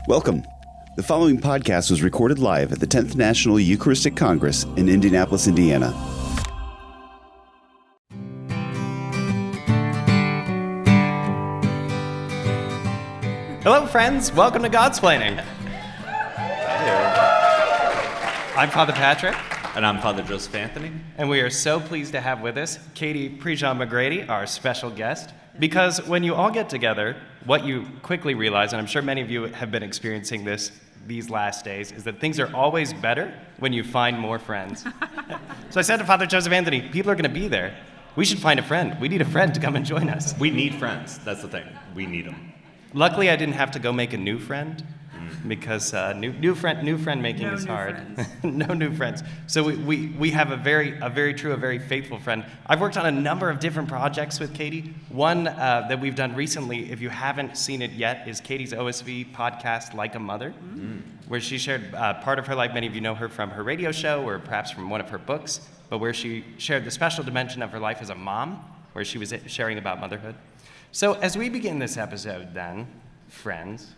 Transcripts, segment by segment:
Welcome. The following podcast was recorded live at the 10th National Eucharistic Congress in Indianapolis, Indiana. Hello, friends. Welcome to Godsplaining. I'm Father Patrick. And I'm Father Joseph Anthony. And we are so pleased to have with us Katie Prejean McGrady, our special guest. Because when you all get together, what you quickly realize, and I'm sure many of you have been experiencing this these last days, is that things are always better when you find more friends. So I said to Father Joseph Anthony, people are going to be there. We should find a friend. We need a friend to come and join us. We need friends. That's the thing. We need them. Luckily, I didn't have to go make a new friend. Because new friend making is hard. No new friends. So we have a very faithful friend. I've worked on a number of different projects with Katie. One that we've done recently, if you haven't seen it yet, is Katie's OSV podcast, Like a Mother, where she shared part of her life. Many of you know her from her radio show or perhaps from one of her books, but where she shared the special dimension of her life as a mom, where she was sharing about motherhood. So as we begin this episode then, friends,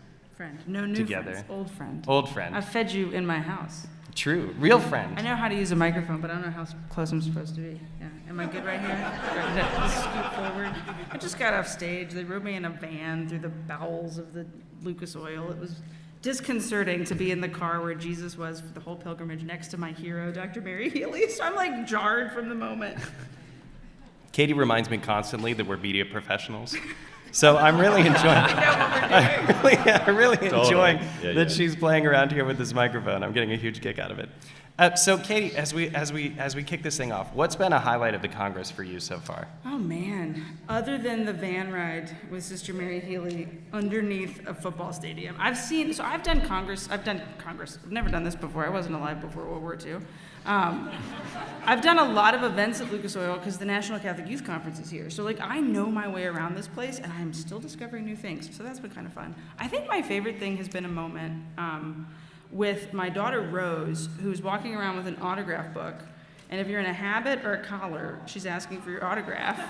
No new together. friends, old friend. Old friend. I've fed you in my house. True, real friend. I know how to use a microphone, but I don't know how close I'm supposed to be. Yeah, am I good right here? Right, scoot forward. I just got off stage. They rode me in a van through the bowels of the Lucas Oil. It was disconcerting to be in the car where Jesus was for the whole pilgrimage next to my hero, Dr. Mary Healy. So I'm like jarred from the moment. Katie reminds me constantly that we're media professionals. So I'm really enjoying. I'm really enjoying that she's playing around here with this microphone. I'm getting a huge kick out of it. So Katie, as we kick this thing off, what's been a highlight of the Congress for you so far? Oh man, other than the van ride with Sister Mary Healy underneath a football stadium, I've done Congress. I've never done this before. I wasn't alive before World War II. I've done a lot of events at Lucas Oil because the National Catholic Youth Conference is here. So I know my way around this place and I'm still discovering new things. So that's been kind of fun. I think my favorite thing has been a moment with my daughter Rose, who's walking around with an autograph book. And if you're in a habit or a collar, she's asking for your autograph.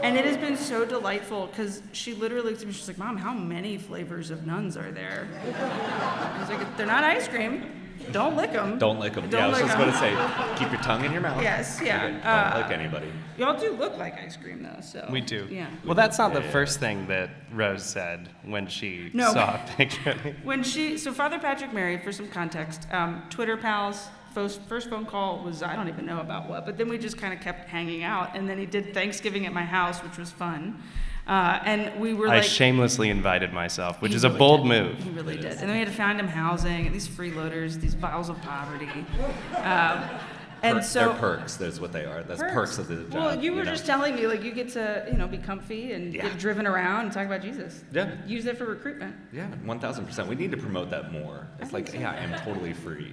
And it has been so delightful because she literally looks at me, she's like, Mom, how many flavors of nuns are there? I was like, they're not ice cream. Don't lick them. Don't lick them. Yeah, I was just going to say, keep your tongue in your mouth. Yes, yeah. Don't lick anybody. Y'all do look like ice cream, though, so. We do. Yeah. Well, that's not the first thing that Rose said when she saw a picture. So Father Patrick married, for some context, Twitter pals. First phone call was, I don't even know about what, but then we just kind of kept hanging out, and then he did Thanksgiving at my house, which was fun. And we were I shamelessly invited myself, which is a bold move. He really did. And then we had to find him housing, and these freeloaders, these vials of poverty. They're perks. That's what they are. That's perks of the job. Well, you were just telling me, you get to, be comfy and get driven around and talk about Jesus. Yeah. Use it for recruitment. Yeah, 1,000%. We need to promote that more. It's I'm totally free.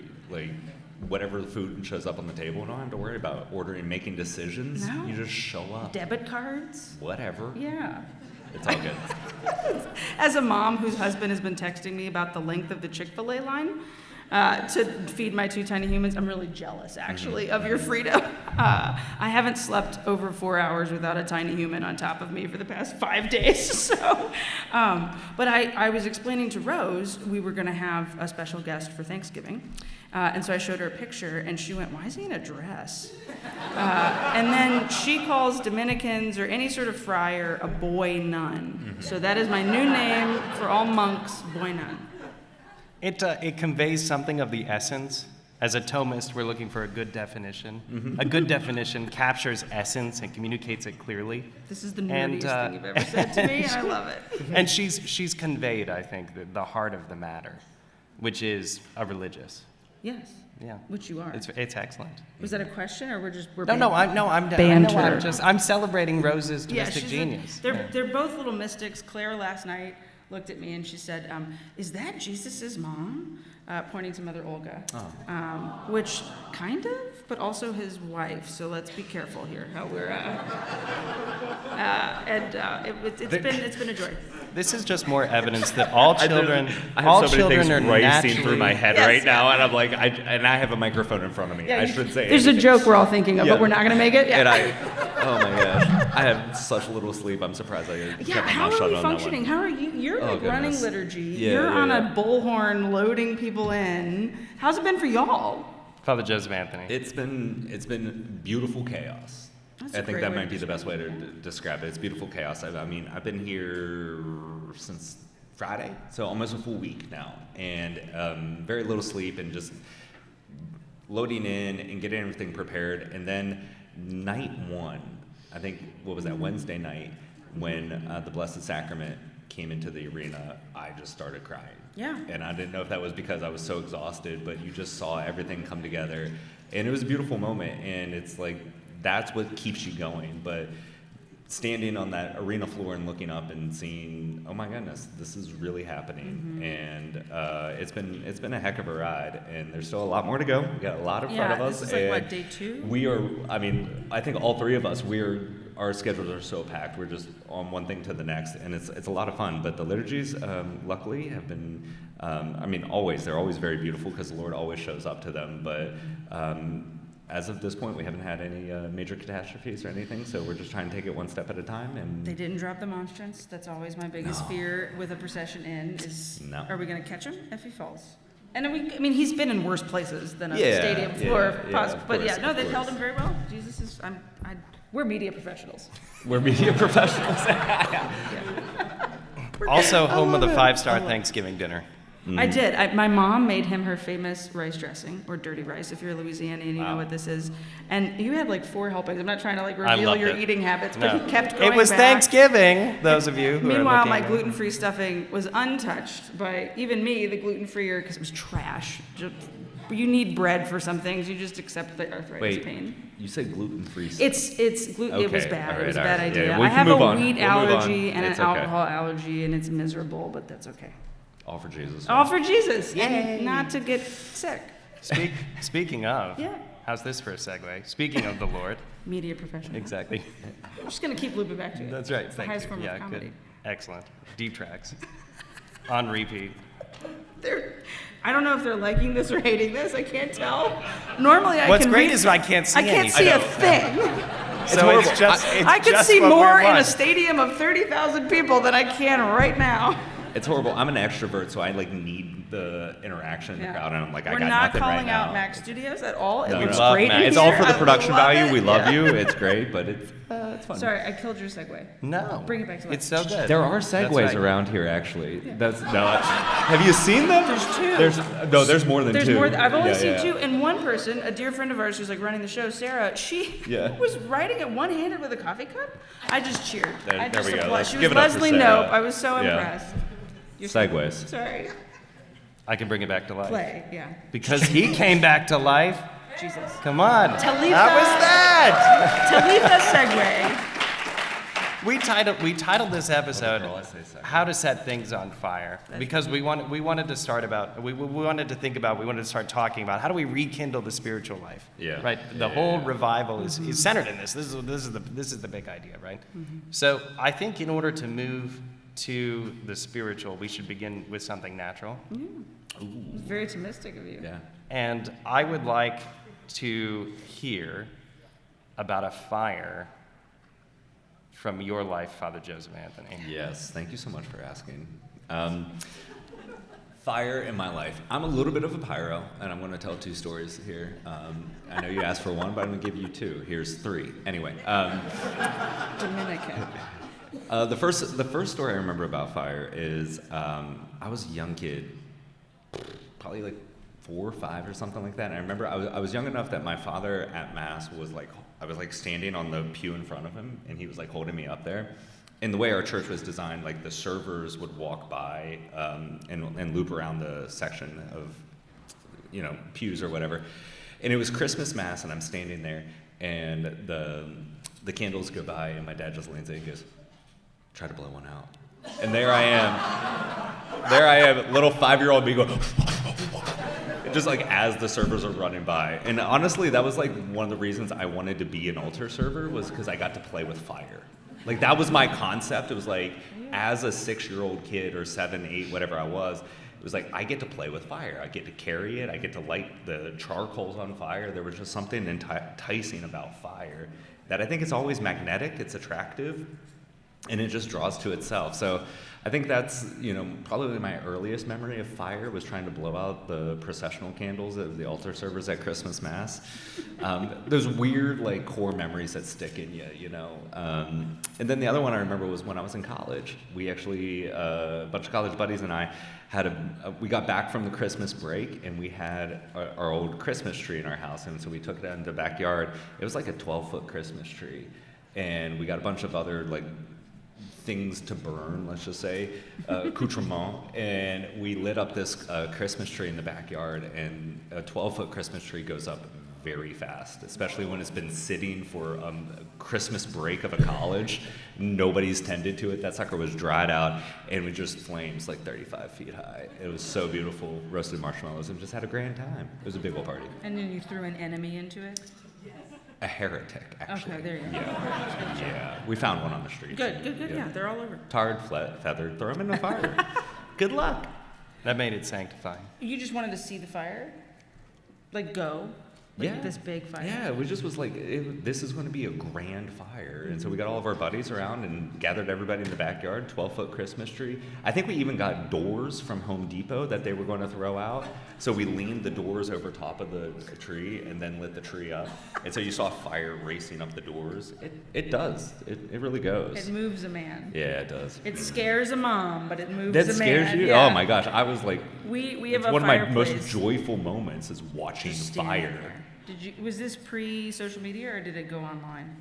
Whatever the food shows up on the table, you don't have to worry about ordering, making decisions. No. You just show up. Debit cards. Whatever. Yeah. It's all good. As a mom whose husband has been texting me about the length of the Chick-fil-A line to feed my two tiny humans, I'm really jealous, actually, of your freedom. I haven't slept over 4 hours without a tiny human on top of me for the past 5 days. So, but I was explaining to Rose we were going to have a special guest for Thanksgiving. And so I showed her a picture, and she went, why is he in a dress? And then she calls Dominicans or any sort of friar a boy nun. So that is my new name for all monks, boy nun. It conveys something of the essence. As a Thomist, we're looking for a good definition. A good definition captures essence and communicates it clearly. This is the nerdiest thing you've ever said to me, and I love it. And she's conveyed, I think, the heart of the matter, which is a religious. Yes. Yeah. Which you are. It's excellent. Was that a question, or we're I'm celebrating Rose's domestic genius. They're both little mystics. Claire last night looked at me and she said, "Is that Jesus's mom?" Pointing to Mother Olga. Which kind of, but also his wife. So let's be careful here how we're. It's been a joy. This is just more evidence that all children, I have all so many children things are racing naturally through my head right now, and I'm like, I have a microphone in front of me. I should say. There's a joke we're all thinking of, but we're not going to make it. Yeah. Oh my gosh. I have such little sleep. I'm surprised I kept my how mouth are shut we on functioning? that How are you? You're like running goodness. liturgy. Yeah, You're on yeah. a bullhorn loading people in. How's it been for y'all? Father Joseph Anthony. It's been beautiful chaos. That's I a think great that way might to be the best way to describe it. It's beautiful chaos. I mean, I've been here since Friday, so almost a full week now, and very little sleep and just loading in and getting everything prepared. And then night one, I think, what was that, Wednesday night, when the Blessed Sacrament came into the arena, I just started crying. Yeah. And I didn't know if that was because I was so exhausted, but you just saw everything come together. And it was a beautiful moment, and it's like, that's what keeps you going. But standing on that arena floor and looking up and seeing, oh my goodness, this is really happening. And it's been a heck of a ride, and there's still a lot more to go. We got a lot in front of us. This is like, what, day 2? We are, I mean, I think all three of us, our schedules are so packed. We're just on one thing to the next, and it's a lot of fun. But the liturgies, luckily, have been, I mean, they're always very beautiful because the Lord always shows up to them. But as of this point, we haven't had any major catastrophes or anything, so we're just trying to take it one step at a time. And They didn't drop the monstrance. That's always my biggest fear with a procession in is, are we going to catch him if he falls? And he's been in worse places than a stadium floor, but they've held him very well. Jesus is, we're media professionals. We're media professionals. Also home of the 5-star Thanksgiving dinner. I did. My mom made him her famous rice dressing, or dirty rice, if you're Louisiana and you know what this is. And you had like 4 helpings. I'm not trying to like reveal your eating habits, but he kept going It was back. Thanksgiving, those of you who Meanwhile, are my looking. gluten-free stuffing was untouched by even me, the gluten-freer, because it was trash. You need bread for some things. You just accept the arthritis pain. You said gluten-free. It's gluten. Okay, It was bad. all it was a right, bad all right. idea. Yeah, we I can have move a on. wheat We'll move on. allergy and It's an okay. alcohol allergy, and it's miserable, but that's okay. All for Jesus. All for Jesus, and not to get sick. Speaking of, Yeah. how's this for a segue? Speaking of the Lord. Media professional. Exactly. I'm just gonna keep looping back to it. That's right. It's the Thank highest you. form Yeah, of comedy. good. Excellent. Deep tracks. On repeat. I don't know if they're liking this or hating this. I can't tell. Normally, What's great is I can't see I can't anything. see a thing. So it's just I could just see what we more in a want. stadium of 30,000 people than I can right now. It's horrible. I'm an extrovert, so I like need the interaction in the crowd, and I'm like, I We're got not nothing right calling now. out Mac Studios at all. It No, looks no. great. Mac. in It's all here. for the I production love value. it. We love you. It's great, but it's fun. Sorry, I killed your segue. No. Bring it back to life. It's so good. There are That's segues right. around here, actually. Have you seen them? There's 2. There's more than There's 2. more. I've only Yeah, seen yeah. 2, and one person, a dear friend of ours who's like running the show, Sarah. She was writing it one-handed with a coffee cup. I just cheered. I There just we go. applauded. Let's She was give it up for Leslie Sarah. Knope. I was so Yeah. impressed. Segues. Sorry. I can bring it back to life. Play. Yeah. Because he came back to life. Jesus. Come on. Talitha. How was that? Talitha segue. We titled this episode Girl, I say segue. "How to Set Things on Fire" because we wanted to start about we wanted to think about we wanted to start talking about how do we rekindle the spiritual life. Yeah. Right. The whole revival is centered in this. This is the big idea, right? So I think in order to move to the spiritual, we should begin with something natural. Very optimistic of you. Yeah. And I would like to hear about a fire from your life, Father Joseph Anthony. Yes, thank you so much for asking. Fire in my life. I'm a little bit of a pyro, and I'm going to tell 2 stories here. I know you asked for 1, but I'm going to give you 2. Here's 3. Anyway. Dominican. The first story I remember about fire is I was a young kid, probably like 4 or 5 or something like that. And I remember I was young enough that my father at Mass was like, I was like standing on the pew in front of him, and he was like holding me up there. And the way our church was designed, like the servers would walk by and loop around the section of, pews or whatever. And it was Christmas Mass, and I'm standing there, and the candles go by, and my dad just leans in and goes, "Try to blow one out." And there I am, little 5-year-old me going, just like as the servers are running by. And honestly, that was like one of the reasons I wanted to be an altar server, was because I got to play with fire. Like that was my concept. It was like, as a 6-year-old kid or 7, 8, whatever I was, it was like, I get to play with fire. I get to carry it. I get to light the charcoals on fire. There was just something enticing about fire. that I think is always magnetic, it's attractive, and it just draws to itself. So I think that's, probably my earliest memory of fire was trying to blow out the processional candles of the altar servers at Christmas Mass. Those weird, like, core memories that stick in you, And then the other one I remember was when I was in college. We actually, a bunch of college buddies and I we got back from the Christmas break, and we had our old Christmas tree in our house, and so we took it out into the backyard. It was like a 12-foot Christmas tree, and we got a bunch of other, like, things to burn, let's just say, accoutrement, and we lit up this Christmas tree in the backyard, and a 12-foot Christmas tree goes up very fast, especially when it's been sitting for a Christmas break of a college. Nobody's tended to it. That sucker was dried out, and we just flames like 35 feet high. It was so beautiful, roasted marshmallows, and just had a grand time. It was a big old party. And then you threw an enemy into it? A heretic, actually. Okay, there you go. Yeah, we found one on the street. Good, yeah, they're all over. Tarred, feathered, throw them in the fire. Good luck. That made it sanctifying. You just wanted to see the fire? Like, go? Like this big fire? Yeah, we just was like, this is going to be a grand fire. And so we got all of our buddies around and gathered everybody in the backyard, 12-foot Christmas tree. I think we even got doors from Home Depot that they were going to throw out. So we leaned the doors over top of the tree and then lit the tree up. And so you saw fire racing up the doors. It does. It really goes. It moves a man. Yeah, it does. It scares a mom, but it moves that a man. scares you? Yeah. Oh my gosh, I was like, we have it's a one of my fireplace. most joyful moments is watching Just standing fire. there. Was this pre-social media, or did it go online?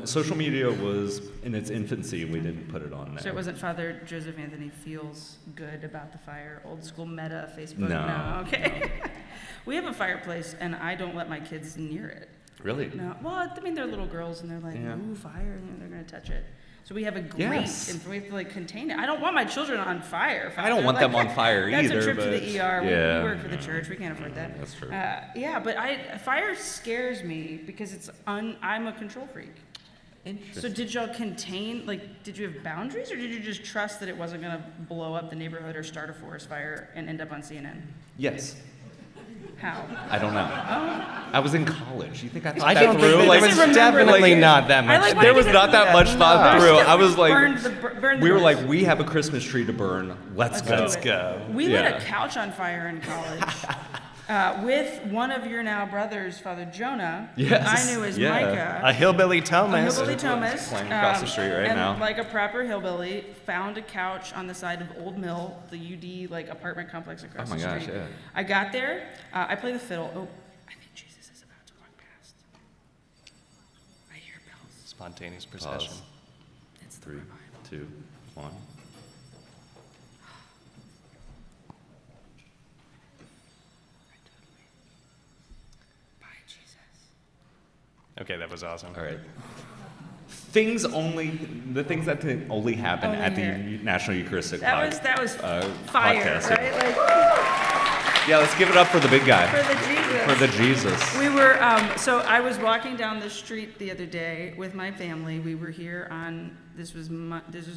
Social media was in its infancy. We didn't put it on there. So it wasn't Father Joseph Anthony feels good about the fire, old school meta Facebook? No. Okay. We have a fireplace, and I don't let my kids near it. Really? No. Well, I mean, they're little girls, and they're like, ooh, fire, and they're going to touch it. So we have a grate, and we have to, like, contain it. I don't want my children on fire. I don't want them on fire that's either. That's a trip but to the ER. Yeah, we work for the church. We can't afford that. That's true. But fire scares me because I'm a control freak. Interesting. So did y'all contain, like, did you have boundaries, or did you just trust that it wasn't going to blow up the neighborhood or start a forest fire and end up on CNN? Yes. How? I don't know. I was in college. You think I thought I that don't through? think Like, there was definitely not that much. there was not that much thought through. I was like, burned we were the like, we have a Christmas tree to burn. Let's go. Let's go. We lit a couch on fire in college with one of your now brothers, Father Jonah. Yes, I knew as yeah. Micah. A hillbilly Thomas. A hillbilly Thomas. Playing across the street right and now. like a proper hillbilly, found a couch on the side of Old Mill, the UD like apartment complex across Oh my the gosh, street. yeah. I got there. I play the fiddle. Oh, I think Jesus is about to walk past. I hear bells. Spontaneous procession. Pause. It's 3, 2, 1. Bye, Jesus. Okay, that was awesome. All right. The things that can only happen Only at the here. National Eucharistic That was fire, podcasting. right? Like Yeah, let's give it up for the big guy. for the Jesus. For the Jesus. We were, so I was walking down the street the other day with my family. We were here on, this was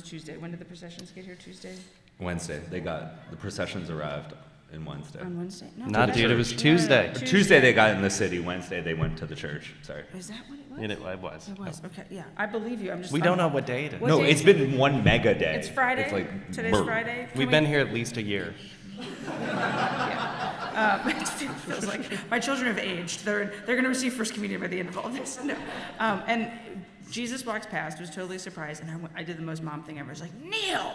Tuesday. When did the processions get here? Tuesday? Wednesday. The processions arrived in Wednesday. On Wednesday? No, Not today? dude, it was Tuesday. Tuesday they got in the city. Wednesday they went to the church. Sorry. Is that what it was? It was. It was, okay, yeah. I believe you. I'm just. We don't know what day it is. What No, day it's is it? been one mega day. It's Friday? It's like Today's brr. Friday? Can We've we- been here at least a year. It feels like my children have aged. They're going to receive First Communion by the end of all this. No. And Jesus walks past, was totally surprised, and I did the most mom thing ever. I was like, kneel!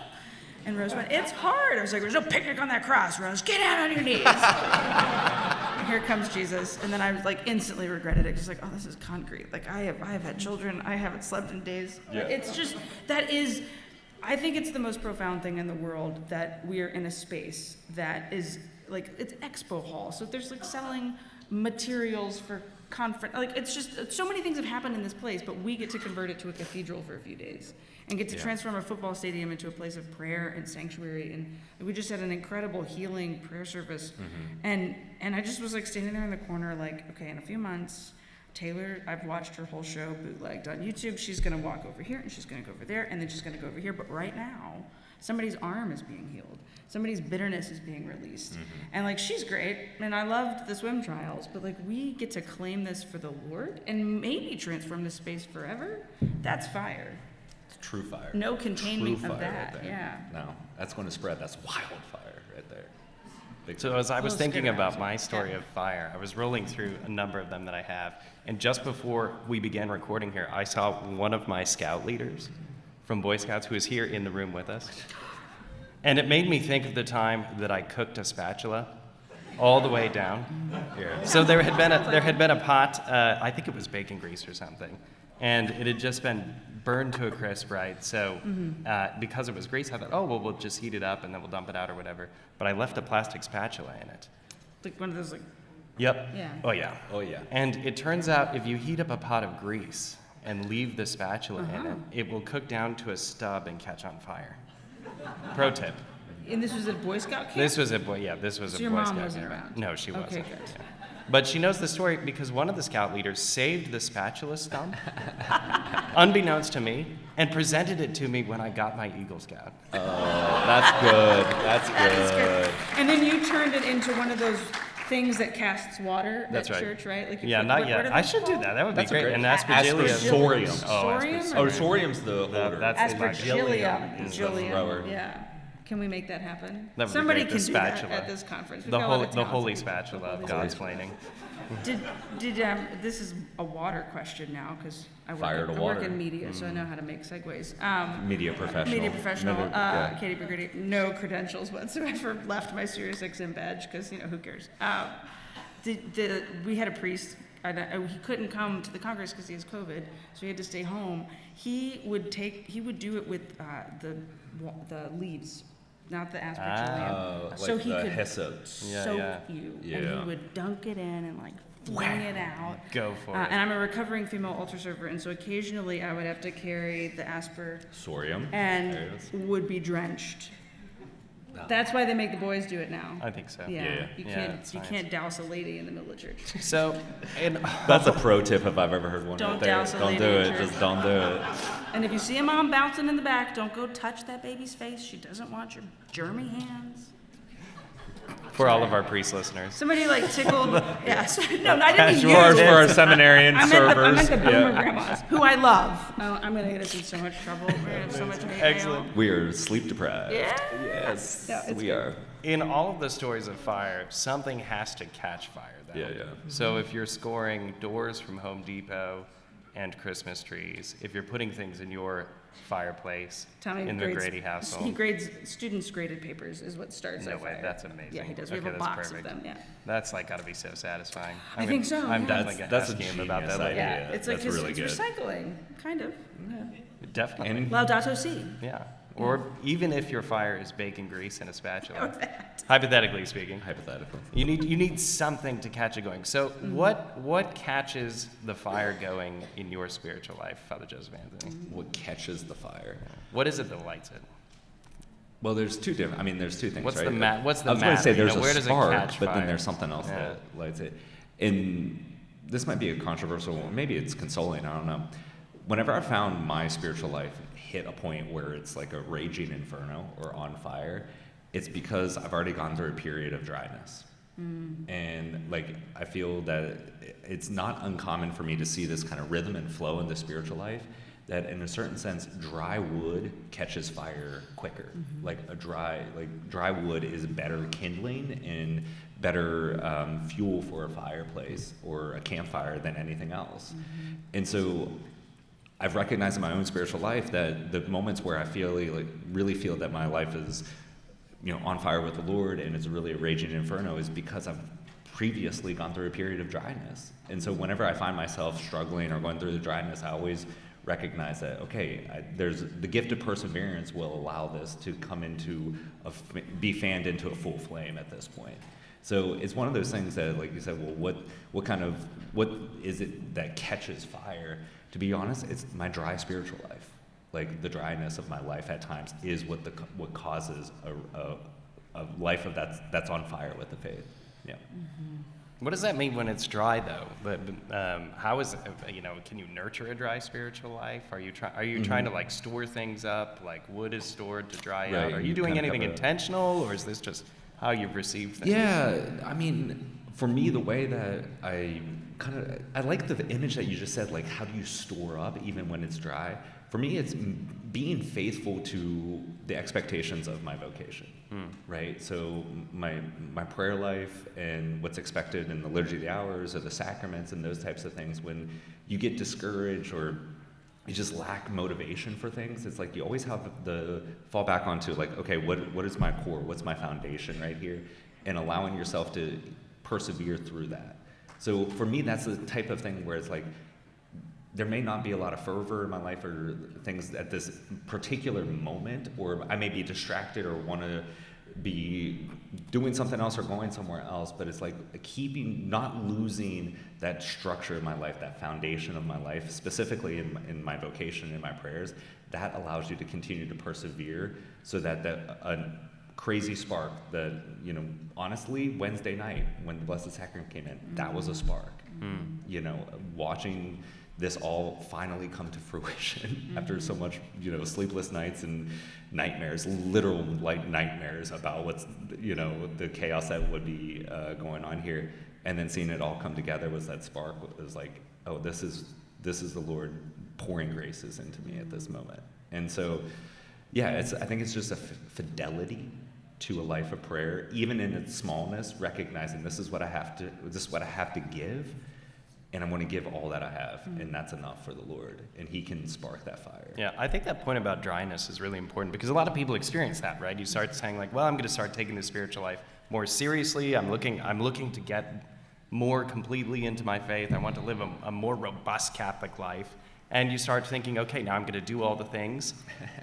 And Rose went, it's hard. I was like, there's no picnic on that cross, Rose. Get down on your knees. And here comes Jesus. And then I was like, instantly regretted it. Just like, oh, this is concrete. Like, I have had children. I haven't slept in days. Yeah. It's just, I think it's the most profound thing in the world that we're in a space that is like, it's expo hall. So there's like selling materials for conference. Like, it's just, so many things have happened in this place, but we get to convert it to a cathedral for a few days and get to transform a football stadium into a place of prayer and sanctuary. And we just had an incredible healing prayer service. And I just was like standing there in the corner, like, okay, in a few months, Taylor, I've watched her whole show bootlegged on YouTube. She's going to walk over here and she's going to go over there and then she's going to go over here. But right now, Somebody's arm is being healed. Somebody's bitterness is being released. And like, she's great, and I loved the swim trials, but like, we get to claim this for the Lord and maybe transform this space forever. That's fire. It's true fire. No containment True of fire that. right there. Yeah. No, that's going to spread. That's wildfire right there. Big So as I was Little thinking skid about rounds. my story of fire, I was rolling through a number of them that I have. And just before we began recording here, I saw one of my scout leaders from Boy Scouts who is here in the room with us. And it made me think of the time that I cooked a spatula all the way down. Yeah. So there had been a pot, I think it was bacon grease or something, and it had just been burned to a crisp, right? So because it was grease, I thought, oh, well, we'll just heat it up and then we'll dump it out or whatever. But I left a plastic spatula in it. Like one of those, like, Yep. Yeah. Oh, yeah. Oh, yeah. And it turns out if you heat up a pot of grease and leave the spatula in it, it will cook down to a stub and catch on fire. Pro tip. and this was a Boy Scout camp? This was a boy. Yeah, this was So a your Boy mom Scout wasn't camp. around? No, she wasn't. Okay, good. Yeah. But she knows the story because one of the scout leaders saved the spatula stump, unbeknownst to me, and presented it to me when I got my Eagle Scout. Oh, that's good. That's That is good. good. And then you turned it into one of those things that casts water That's at right. church, right? Like you Yeah, put- not what yet. are I they should do called? that. That would be That's a great. great- And aspergillium. Aspersorium. Oh, Aspersorium? Oh, sorium's the That- odor. that's Aspergillium. is the thrower. Yeah. Can we make that happen? That would be Somebody great. can The do that spatula. at this conference. We've The got a lot holy, of the talented holy people. spatula of The holy Godsplaining. Did this is a water question now because I Fire to work water. in media, so I know how to make segues. Media professional. Media professional, Yeah. Katie Prejean, no credentials whatsoever, left my Sirius XM badge because, who cares? We had a priest, he couldn't come to the Congress because he has COVID, so he had to stay home. He would do it with the leaves, not the aspergillium. So like he the could hyssop. Yeah, soak yeah. you, and Yeah. he would dunk it in and like fling it out. Go for it. And I'm a recovering female altar server, and so occasionally I would have to carry the asper Sorium. and There it is. would be drenched. That's why they make the boys do it now. I think so. Yeah. You Yeah, can't it's you nice. can't douse a lady in the middle of church. So, and That's a pro tip if I've ever heard one. Don't right there. douse a Don't lady do in it. church. Just don't do it. And if you see a mom bouncing in the back, don't go touch that baby's face. She doesn't want your germy hands. for all of our priest listeners. Somebody like tickled. Yeah. No, I didn't For mean our, you. for our seminarian I servers. meant the boomer yeah. grandmas, who I love. Oh, I'm gonna get us in so much trouble. We're gonna have so much hate mail. Excellent. We are sleep deprived. Yeah. Yes, Yeah, it's we good. are. In all of the stories of fire, something has to catch fire, though. Yeah, yeah. So if you're scoring doors from Home Depot and Christmas trees, if you're putting things in your fireplace Tommy in the grades, McGrady household, He grades students' graded papers is what starts no our way, fire. that's amazing. Yeah, he does. Okay, We have a that's box perfect. of them. Yeah. That's like got to be so satisfying. I think so, I'm yeah. definitely gonna That's ask a him about genius that later. idea. Yeah, it's like that's really it's good. recycling, kind of. Definitely. And Laudato Si. Yeah. Or even if your fire is bacon grease and a spatula, hypothetically speaking, hypothetical. you need something to catch it going. So Mm-hmm. what catches the fire going in your spiritual life, Father Joseph Anthony? What catches the fire? What is it that lights it? Well, there's two different. I mean, there's two things. What's right? the what's the I was going to matter? say You there's know, where a does it spark, catch but fire? then there's something else Yeah. that lights it. And this might be a controversial one. Maybe it's consoling. I don't know. Whenever I found my spiritual life hit a point where it's like a raging inferno or on fire, it's because I've already gone through a period of dryness. And like I feel that it's not uncommon for me to see this kind of rhythm and flow in the spiritual life, that in a certain sense dry wood catches fire quicker. Like dry wood is better kindling and better fuel for a fireplace or a campfire than anything else. And so I've recognized in my own spiritual life that the moments where I really feel that my life is, on fire with the Lord and it's really a raging inferno is because I've previously gone through a period of dryness. And so whenever I find myself struggling or going through the dryness, I always recognize that, there's the gift of perseverance will allow this to come into be fanned into a full flame at this point. So it's one of those things that, like you said, well, what is it that catches fire? To be honest, it's my dry spiritual life. Like the dryness of my life at times is what causes a life of that's on fire with the faith. Yeah. What does that mean when it's dry, though? But how is it, can you nurture a dry spiritual life? Are you trying to like store things up, like wood is stored to dry out? Are you doing anything intentional, or is this just how you've received things? Yeah, I mean, for me, the way that I like the image that you just said, like how do you store up even when it's dry? For me, it's being faithful to the expectations of my vocation, right? So my prayer life and what's expected in the liturgy of the hours or the sacraments and those types of things, when you get discouraged or you just lack motivation for things, it's like you always have the fall back onto like, okay, what is my core? What's my foundation right here? And allowing yourself to persevere through that. So for me, that's the type of thing where it's like, there may not be a lot of fervor in my life or things at this particular moment, or I may be distracted or want to be doing something else or going somewhere else, but it's like not losing that structure of my life, that foundation of my life, specifically in my vocation, in my prayers. That allows you to continue to persevere, so that a crazy spark that, honestly, Wednesday night when the Blessed Sacrament came in, that was a spark. Watching this all finally come to fruition after so much, sleepless nights and nightmares, literal like nightmares about what's, the chaos that would be going on here, and then seeing it all come together was that spark. It was like, oh, this is the Lord pouring graces into me at this moment. And so, yeah, I think it's just a fidelity to a life of prayer, even in its smallness, recognizing this is what I have to give. And I'm going to give all that I have, and that's enough for the Lord, and He can spark that fire. Yeah, I think that point about dryness is really important, because a lot of people experience that, right? You start saying like, well, I'm going to start taking the spiritual life more seriously. I'm looking to get more completely into my faith. I want to live a more robust Catholic life. And you start thinking, okay, now I'm going to do all the things.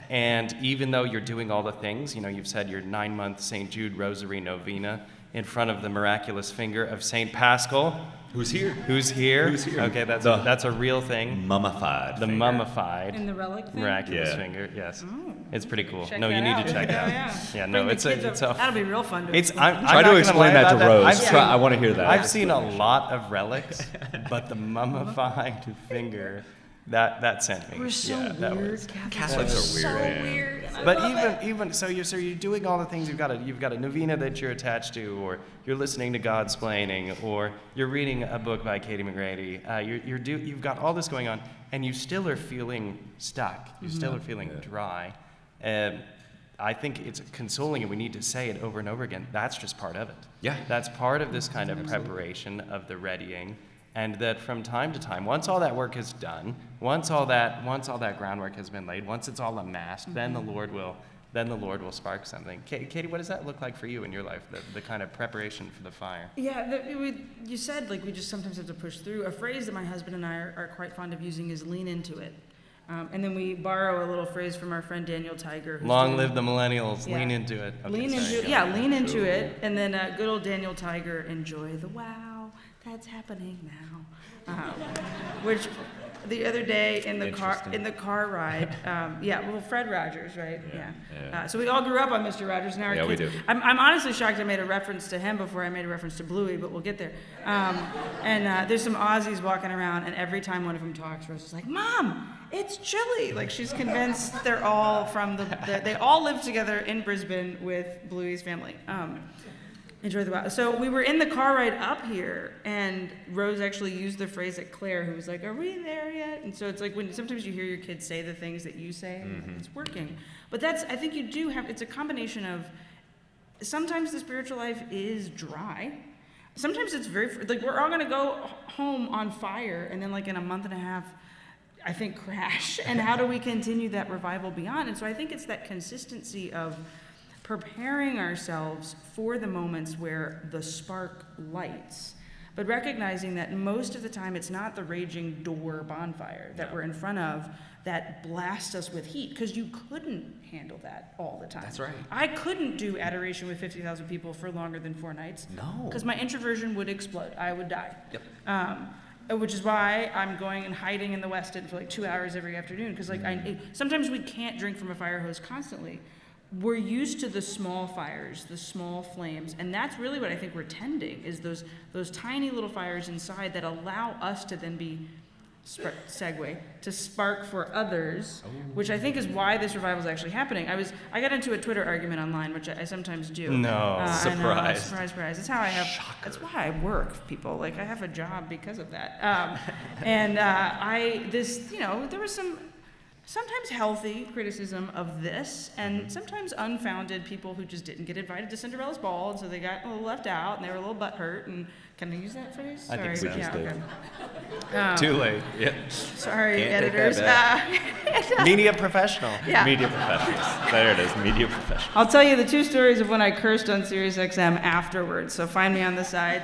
And even though you're doing all the things, you've said your 9-month St. Jude Rosary Novena in front of the miraculous finger of St. Paschal. Who's here? Okay, that's a real thing. Mummified. The mummified. In the relic thing? Miraculous finger, yes. Oh. It's pretty cool. Check No, you that need to check it out. Yeah. No, Bring it's the a, kids it's up. a. That'll be real fun to It's. explain. I'm Try not to gonna explain lie that to about Rose. I want to hear that. I've seen a lot of relics, but the mummified finger, that sent me. We're so that weird. was- Catholics are weird. So man. weird. and I But love it. even so, you're doing all the things. You've got a novena that you're attached to, or you're listening to Godsplaining, or you're reading a book by Katie McGrady. You've got all this going on, and you still are feeling stuck. You still are feeling dry. I think it's consoling, and we need to say it over and over again. That's just part of it. Yeah. That's part of this kind of preparation of the readying. And that from time to time, once all that work is done, once all that groundwork has been laid, once it's all amassed, then the Lord will spark something. Katie, what does that look like for you in your life? The kind of preparation for the fire. Yeah, you said like we just sometimes have to push through. A phrase that my husband and I are quite fond of using is "lean into it," and then we borrow a little phrase from our friend Daniel Tiger. Long live the millennials! Yeah. Lean into it. Okay, Lean sorry, into go yeah, ahead. lean into it, and then good old Daniel Tiger, enjoy the wow that's happening now, which the other day in the car ride, Fred Rogers, right? Yeah. So we all grew up on Mr. Rogers, and now our kids. We do. I'm honestly shocked I made a reference to him before I made a reference to Bluey, but we'll get there. And there's some Aussies walking around, and every time one of them talks, Rose is like, "Mom, it's chilly." Like she's convinced they're all from they all live together in Brisbane with Bluey's family. Enjoy the wow. So we were in the car ride up here, and Rose actually used the phrase at Claire, who was like, "Are we there yet?" And so it's like when sometimes you hear your kids say the things that you say, and it's working. But I think you do have, it's a combination of, sometimes the spiritual life is dry. Sometimes it's like we're all gonna go home on fire, and then like in a month and a half, I think crash. And how do we continue that revival beyond? And so I think it's that consistency of preparing ourselves for the moments where the spark lights, but recognizing that most of the time it's not the raging door bonfire that we're in front of that blast us with heat, because you couldn't handle that all the time. That's right. I couldn't do adoration with 50,000 people for longer than 4 nights. No. Because my introversion would explode. I would die. Yep. Which is why I'm going and hiding in the West End for like 2 hours every afternoon, because sometimes we can't drink from a fire hose constantly. we're used to the small fires, the small flames, and that's really what I think we're tending, is those tiny little fires inside that allow us to then be to spark for others, which I think is why this revival is actually happening. I got into a Twitter argument online, which I sometimes do. No, surprise. Surprise. That's how I have. Shocker. That's why I work, people. Like, I have a job because of that. There was some sometimes healthy criticism of this, and sometimes unfounded people who just didn't get invited to Cinderella's ball, and so they got a little left out, and they were a little butthurt. And can I use that phrase? I think so. We just did. Okay. Too late. Yeah. Sorry, Can't take editors. that Media professional. Yeah. Media professionals. There it is. Media professionals. I'll tell you the 2 stories of when I cursed on SiriusXM afterwards, so find me on the side.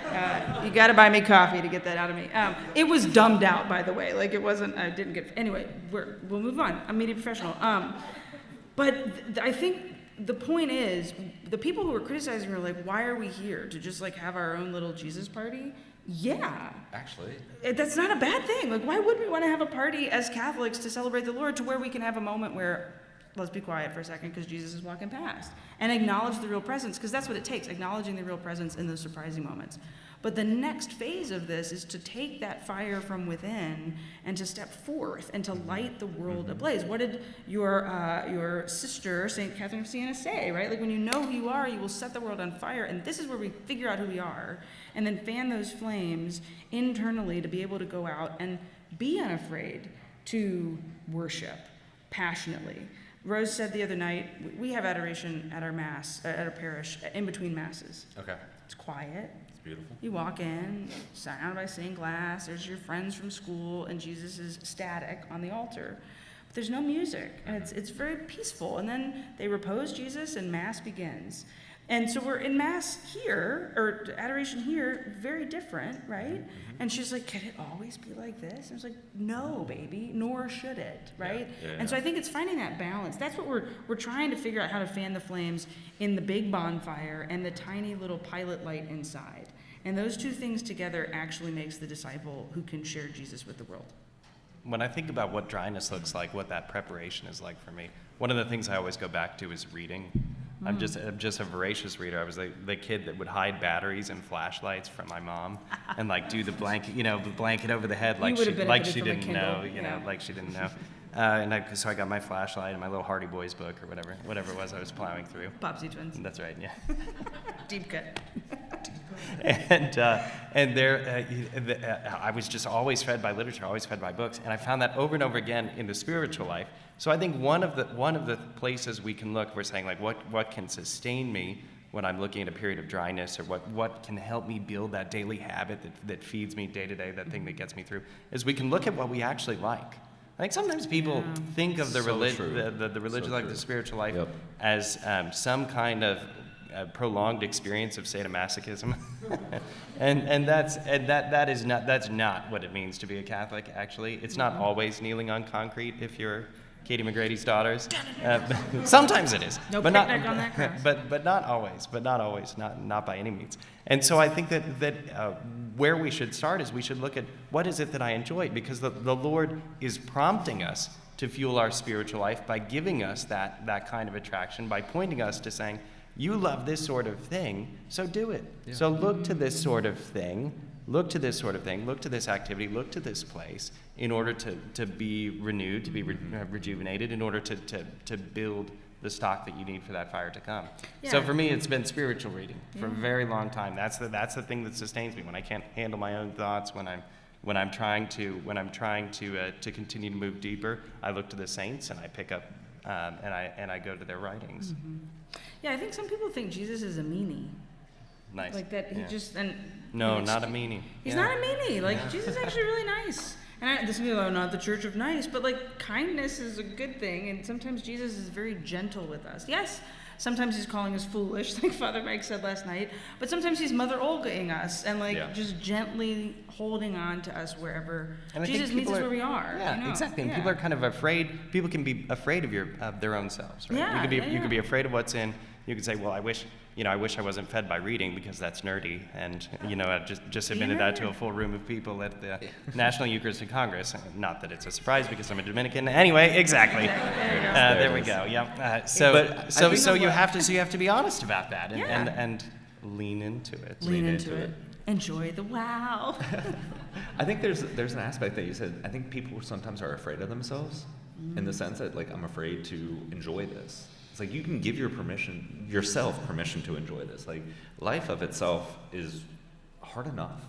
You got to buy me coffee to get that out of me. It was dumbed out, by the way. Like, it wasn't, I didn't get, anyway, we'll move on. I'm a media professional. I think the point is, the people who were criticizing were like, why are we here? To just like have our own little Jesus party? Yeah. Actually. That's not a bad thing. Like, why would we want to have a party as Catholics to celebrate the Lord, to where we can have a moment where, let's be quiet for a second because Jesus is walking past, and acknowledge the real presence, because that's what it takes, acknowledging the real presence in those surprising moments. But the next phase of this is to take that fire from within and to step forth and to light the world ablaze. What did your sister, St. Catherine of Siena, say, right? Like, when you know who you are, you will set the world on fire. And this is where we figure out who we are and then fan those flames internally to be able to go out and be unafraid to worship passionately. Rose said the other night, we have adoration at our mass, at our parish, in between masses. Okay. It's quiet. Beautiful. You walk in, surrounded by stained glass, there's your friends from school, and Jesus is static on the altar. But there's no music, and it's very peaceful. And then they repose Jesus, and Mass begins. And so we're in Mass here, or adoration here, very different, right? And she's like, can it always be like this? And I was like, no, baby, nor should it, right? Yeah. And so I think it's finding that balance. That's what we're trying to figure out, how to fan the flames in the big bonfire and the tiny little pilot light inside. And those two things together actually makes the disciple who can share Jesus with the world. When I think about what dryness looks like, what that preparation is like for me, one of the things I always go back to is reading. I'm just a voracious reader. I was the kid that would hide batteries and flashlights from my mom, and like do the blanket over the head like she didn't know, like she didn't know. So I got my flashlight and my little Hardy Boys book or whatever it was I was plowing through. Popsy Twins. That's right, yeah. Deep cut. I was just always fed by literature, always fed by books, and I found that over and over again in the spiritual life. So I think one of the places we can look, we're saying like what can sustain me when I'm looking at a period of dryness, or what can help me build that daily habit that feeds me day to day, that thing that gets me through, is we can look at what we actually like. I think sometimes people think of the religion, like the spiritual life, as some kind of prolonged experience of sadomasochism, and that's not what it means to be a Catholic. Actually, it's not always kneeling on concrete if you're Katie McGrady's daughters. Sometimes it is, no but picnic on that cross. but not always, not by any means. And so I think that where we should start is we should look at what is it that I enjoy, because the Lord is prompting us to fuel our spiritual life by giving us that kind of attraction, by pointing us to saying, you love this sort of thing, so do it. Yeah. So look to this sort of thing, look to this activity, look to this place in order to be renewed, to be rejuvenated, in order to build the stock that you need for that fire to come. Yeah. So for me, it's been spiritual reading for a very long time. That's the thing that sustains me when I can't handle my own thoughts, when I'm trying to continue to move deeper. I look to the saints and I pick up and I go to their writings. Mm-hmm. Yeah, I think some people think Jesus is a meanie. Nice. Like that he just not a meanie. He's not a meanie. Like Jesus is actually really nice. And this is not the Church of Nice, but like kindness is a good thing. And sometimes Jesus is very gentle with us. Yes, sometimes he's calling us foolish, like Father Mike said last night. But sometimes he's Mother Olga-ing us and just gently holding on to us wherever Jesus meets us where we are. Yeah, exactly. And people are kind of afraid. People can be afraid of their own selves. Right? Yeah, you could be afraid of what's in. You could say, well, I wish I wish I wasn't fed by reading because that's nerdy. And, I just admitted that to a full room of people at the National Eucharistic Congress. Not that it's a surprise because I'm a Dominican. Anyway, exactly. There we go. Yep. So you have to be honest about that and lean into it. Lean into it. Enjoy the wow. I think there's an aspect that you said. I think people sometimes are afraid of themselves in the sense that, like, I'm afraid to enjoy this. It's like you can give yourself permission to enjoy this. Like, life of itself is hard enough,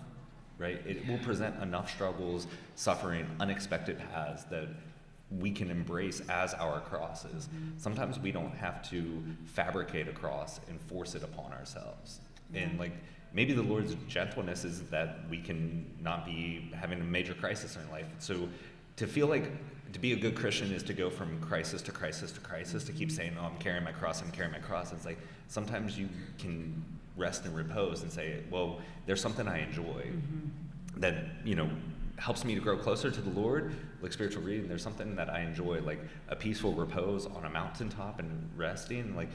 right? It will present enough struggles, suffering, unexpected paths that we can embrace as our crosses. Sometimes we don't have to fabricate a cross and force it upon ourselves. And, like, maybe the Lord's gentleness is that we can not be having a major crisis in our life. So to feel like to be a good Christian is to go from crisis to crisis to crisis, to keep saying, oh, I'm carrying my cross. It's like sometimes you can rest and repose and say, well, there's something I enjoy that, helps me to grow closer to the Lord, like spiritual reading. There's something that I enjoy, like a peaceful repose on a mountaintop and resting, like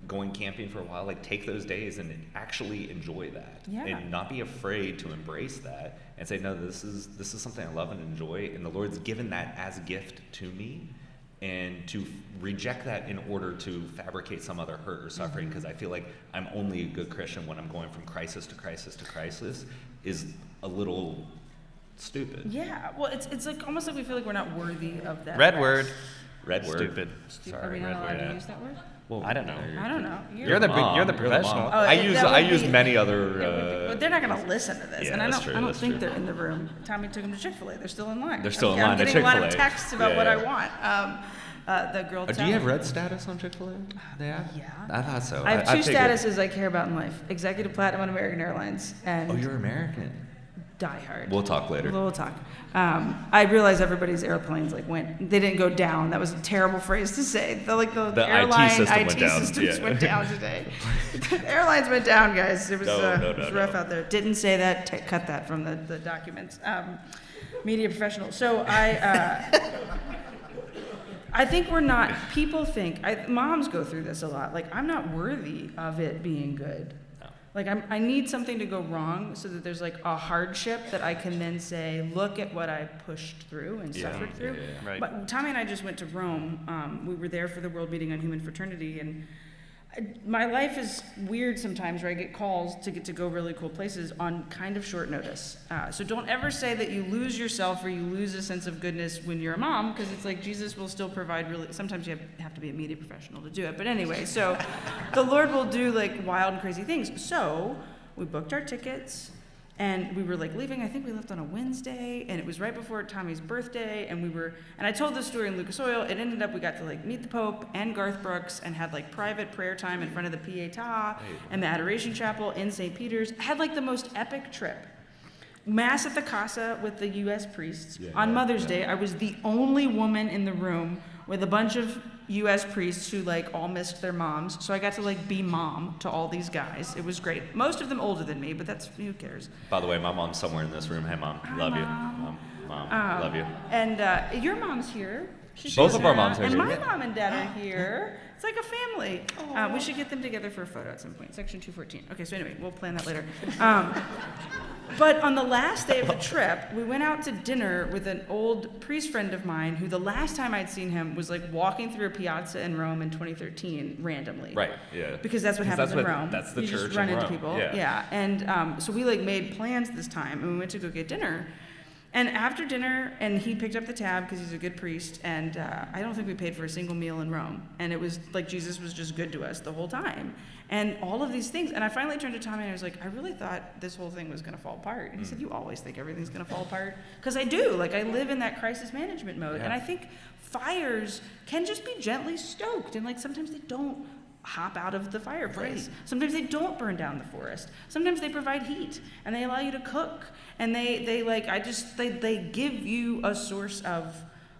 going camping for a while. Like, take those days and actually enjoy that, and not be afraid to embrace that and say, no, this is something I love and enjoy, and the Lord's given that as a gift to me. And to reject that in order to fabricate some other hurt or suffering, because I feel like I'm only a good Christian when I'm going from crisis to crisis to crisis, is a little stupid. Yeah, well, it's like almost like we feel like we're not worthy of that. Red word. Stupid. Sorry, are we not allowed to use that word? Well, I don't know. You're the professional. I use many other. But they're not going to listen to this, yeah, and I don't think true. they're in the room. Tommy took them to Chick-fil-A. They're still in line. They're still in I'm line. getting a lot of texts about what I want. The girl. Do you have red status on Chick-fil-A? They have? Yeah. I thought so. I have two statuses I care about in life: Executive Platinum on American Airlines, and Oh, you're American. Die Hard. We'll talk later. We'll talk. I realized everybody's airplanes they didn't go down. That was a terrible phrase to say. The airline systems went down today. Airlines went down, guys. It was rough out there. Didn't say that. Cut that from the documents. Media professional. So I think we're not. People think moms go through this a lot. Like, I'm not worthy of it being good. Like, I need something to go wrong so that there's, like, a hardship that I can then say, look at what I pushed through and suffered through. Yeah. Right. But Tommy and I just went to Rome. We were there for the World Meeting on Human Fraternity, and my life is weird sometimes where I get calls to get to go really cool places on kind of short notice. So don't ever say that you lose yourself or you lose a sense of goodness when you're a mom, because it's like Jesus will still provide sometimes you have to be a media professional to do it. But anyway, so the Lord will do, like, wild and crazy things. So we booked our tickets. And we were, like, leaving. I think we left on a Wednesday, and it was right before Tommy's birthday, and I told this story in Lucas Oil. It ended up we got to, like, meet the Pope and Garth Brooks and had, like, private prayer time in front of the Pietà and the Adoration Chapel in St. Peter's. Had, like, the most epic trip. Mass at the Casa with the U.S. priests. On Mother's Day, I was the only woman in the room with a bunch of U.S. priests who, like, all missed their moms. So I got to, like, be mom to all these guys. It was great. Most of them older than me, but who cares? By the way, my mom's somewhere in this room. Hey, Mom. Hi, love Mom. you. Mom, love you. And your mom's here. Both of our moms are and here. And my mom and dad are here. It's like a family. We should get them together for a photo at some point. Section 214. Okay, so anyway, we'll plan that later. But on the last day of the trip, we went out to dinner with an old priest friend of mine who the last time I'd seen him was, like, walking through a piazza in Rome in 2013 randomly. Right, yeah. Because that's what happens in Rome. That's the you church just run in into Rome. people. Yeah. And so we, like, made plans this time, and we went to go get dinner. And after dinner, and he picked up the tab because he's a good priest, and I don't think we paid for a single meal in Rome. And it was like Jesus was just good to us the whole time. And all of these things. And I finally turned to Tommy and I was like, I really thought this whole thing was going to fall apart. And he said, you always think everything's going to fall apart. Because I do. Like, I live in that crisis management mode. Yeah. And I think fires can just be gently stoked. And, like, sometimes they don't hop out of the fireplace. Right. Sometimes they don't burn down the forest. Sometimes they provide heat and they allow you to cook. And they give you a source of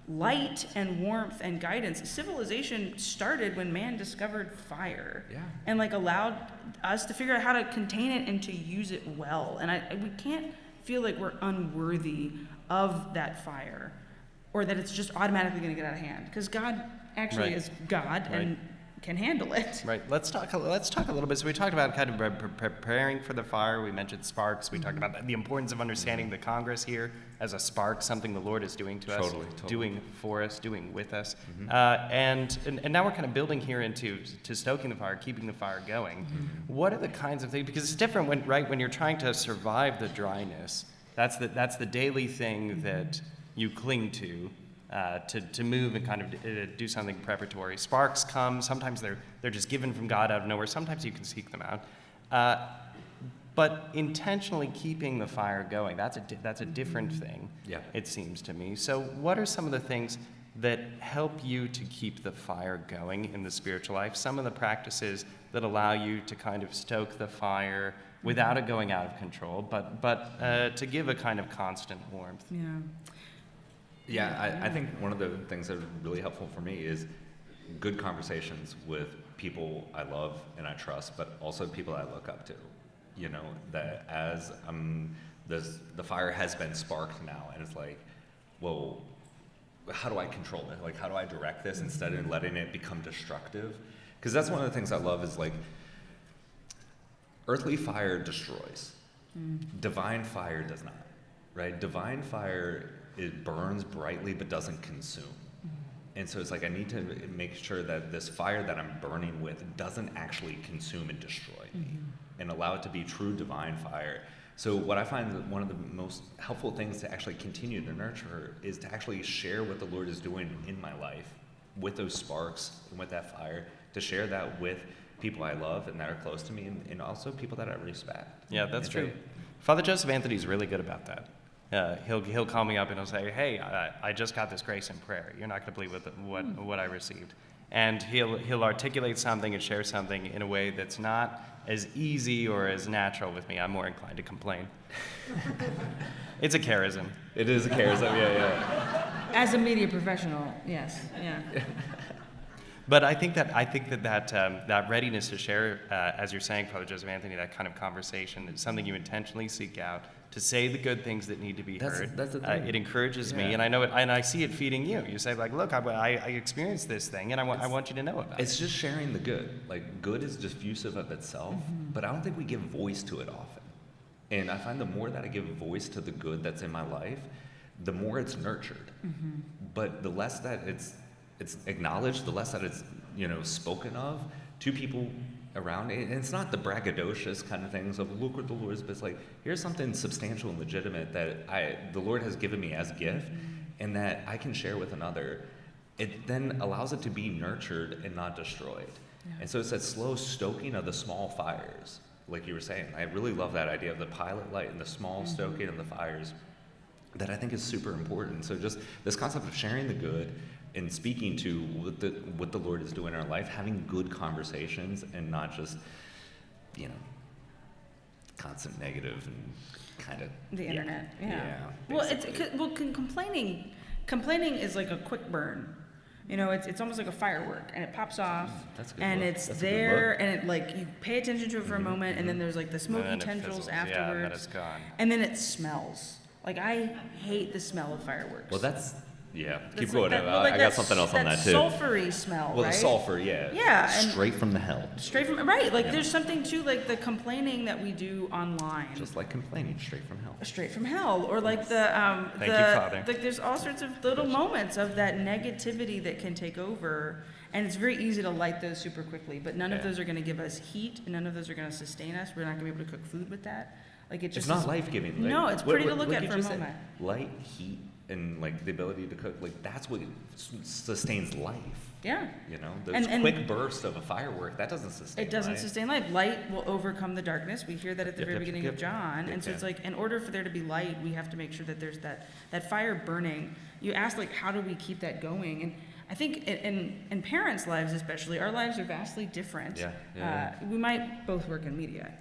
light and warmth and guidance. Civilization started when man discovered fire, and, like, allowed us to figure out how to contain it and to use it well. And we can't feel like we're unworthy of that fire, or that it's just automatically going to get out of hand, because God actually is God and can handle it. Right. Let's talk a little bit. So we talked about kind of preparing for the fire. We mentioned sparks. We talked about the importance of understanding the Congress here as a spark, something the Lord is doing to us, doing for us, doing with us. And now we're kind of building here into stoking the fire, keeping the fire going. What are the kinds of things? Because it's different when you're trying to survive the dryness. That's the daily thing that you cling to move and kind of do something preparatory. Sparks come. Sometimes they're just given from God out of nowhere. Sometimes you can seek them out. But intentionally keeping the fire going, that's a different thing, it seems to me. So what are some of the things that help you to keep the fire going in the spiritual life? Some of the practices that allow you to kind of stoke the fire without it going out of control, but to give a kind of constant warmth. I think one of the things that are really helpful for me is good conversations with people I love and I trust, but also people I look up to. You know, that as the fire has been sparked now, and it's like, well, how do I control it? Like, how do I direct this instead of letting it become destructive? Because that's one of the things I love is like, earthly fire destroys. Divine fire does not, right? Divine fire, it burns brightly but doesn't consume. And so it's like I need to make sure that this fire that I'm burning with doesn't actually consume and destroy me, and allow it to be true divine fire. So what I find that one of the most helpful things to actually continue to nurture is to actually share what the Lord is doing in my life with those sparks and with that fire, to share that with people I love and that are close to me, and also people that I respect. Yeah, that's true. Father Joseph Anthony's really good about that. He'll call me up and he'll say, "Hey, I just got this grace in prayer. You're not going to believe what I received." And he'll articulate something and share something in a way that's not as easy or as natural with me. I'm more inclined to complain. It's a charism. It is a charism, yeah. As a media professional, yes, yeah. But I think that readiness to share, as you're saying, Father Joseph Anthony, that kind of conversation is something you intentionally seek out, to say the good things that need to be heard. That's the thing. It encourages me, and I know it, and I see it feeding you. You say, like, look, I experienced this thing, and I want you to know about it. It's just sharing the good. Like, good is diffusive of itself, but I don't think we give voice to it often. And I find the more that I give voice to the good that's in my life, the more it's nurtured. But the less that it's acknowledged, the less that it's spoken of to people around. And it's not the braggadocious kind of things of look what the Lord is, but it's like, here's something substantial and legitimate that the Lord has given me as a gift, and that I can share with another. It then allows it to be nurtured and not destroyed. And so it's that slow stoking of the small fires, like you were saying. I really love that idea of the pilot light and the small stoking of the fires, that I think is super important. So just this concept of sharing the good and speaking to what the Lord is doing in our life, having good conversations, and not just, constant negative and kind of the internet. Yeah. Well, complaining is like a quick burn. It's almost like a firework, and it pops off, and it's there, and it, like, you pay attention to it for a moment, and then there's like the smoky tendrils afterwards, and then it's gone. And then it smells. Like, I hate the smell of fireworks. Well, that's keep like going. that, I got something else on that too. Sulfury smell, well, right? The sulfur, yeah, straight from the hell. Like, there's something to, like, the complaining that we do online. Just like complaining, straight from hell. Straight from hell, or like the Thank you, Father. like, there's all sorts of little moments of that negativity that can take over, and it's very easy to light those super quickly. But none of those are going to give us heat, and none of those are going to sustain us. We're not going to be able to cook food with that. Like, it's not life-giving. Like, no, it's pretty to look at for a moment. Light, heat, and like the ability to cook, like that's what sustains life. Yeah. Those quick bursts of a firework, that doesn't sustain life. It doesn't sustain life. Light will overcome the darkness. We hear that at the very beginning of John. And so it's like, in order for there to be light, we have to make sure that there's that fire burning. You asked, like, how do we keep that going? And I think in parents' lives especially, our lives are vastly different. We might both work in media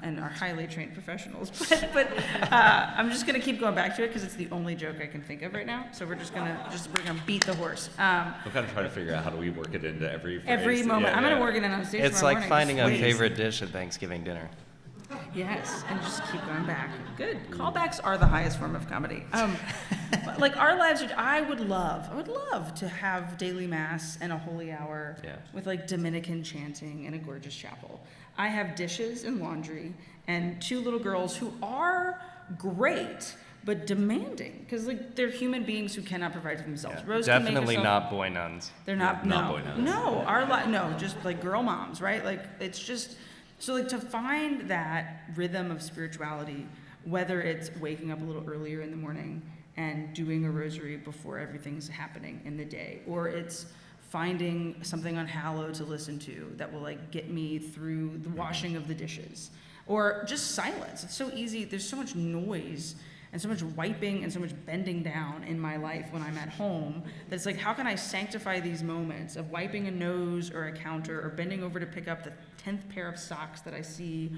and are highly trained professionals, but I'm just going to keep going back to it because it's the only joke I can think of right now. So we're going to beat the horse. I'm kind of trying to figure out how do we work it into every phrase. Every moment. I'm going to work it in on stage It's tomorrow like morning. finding a favorite dish at Thanksgiving dinner. Yes, and just keep going back. Good. Callbacks are the highest form of comedy. Like our lives, I would love to have daily mass and a holy hour with like Dominican chanting in a gorgeous chapel. I have dishes and laundry and 2 little girls who are great, but demanding, because like they're human beings who cannot provide for themselves. Yeah. Rose can make Definitely herself- not boy nuns. They're not. Not No, boy nuns. no, just like girl moms, right? Like it's just so like to find that rhythm of spirituality, whether it's waking up a little earlier in the morning and doing a rosary before everything's happening in the day, or it's finding something on Hallow to listen to that will like get me through the washing of the dishes, or just silence. It's so easy. There's so much noise and so much wiping and so much bending down in my life when I'm at home that it's like, how can I sanctify these moments of wiping a nose or a counter or bending over to pick up the 10th pair of socks that I see?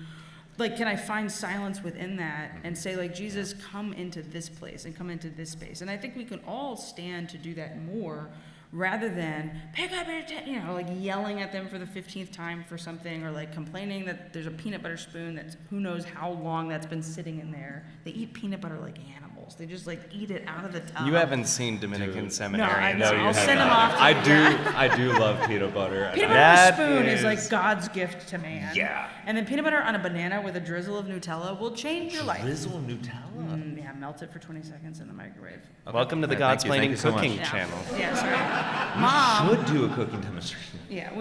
Like, can I find silence within that and say, like, Jesus, come into this place and come into this space? And I think we can all stand to do that more rather than pick up your, like yelling at them for the 15th time for something, or like complaining that there's a peanut butter spoon that's who knows how long that's been sitting in there. They eat peanut butter like animals. They just like eat it out of the tub. You haven't seen Dominican seminarians. No, I'll send them not. off. I do love peanut butter. Peanut That butter spoon is is- like God's gift to man. Yeah. And then peanut butter on a banana with a drizzle of Nutella will change your life. Drizzle Nutella. Yeah, melt it for 20 seconds in the microwave. Welcome to the Thank you Godsplaining so much. cooking Yeah. channel. Yeah, sorry. Mom. Should do a cooking demonstration. Yeah,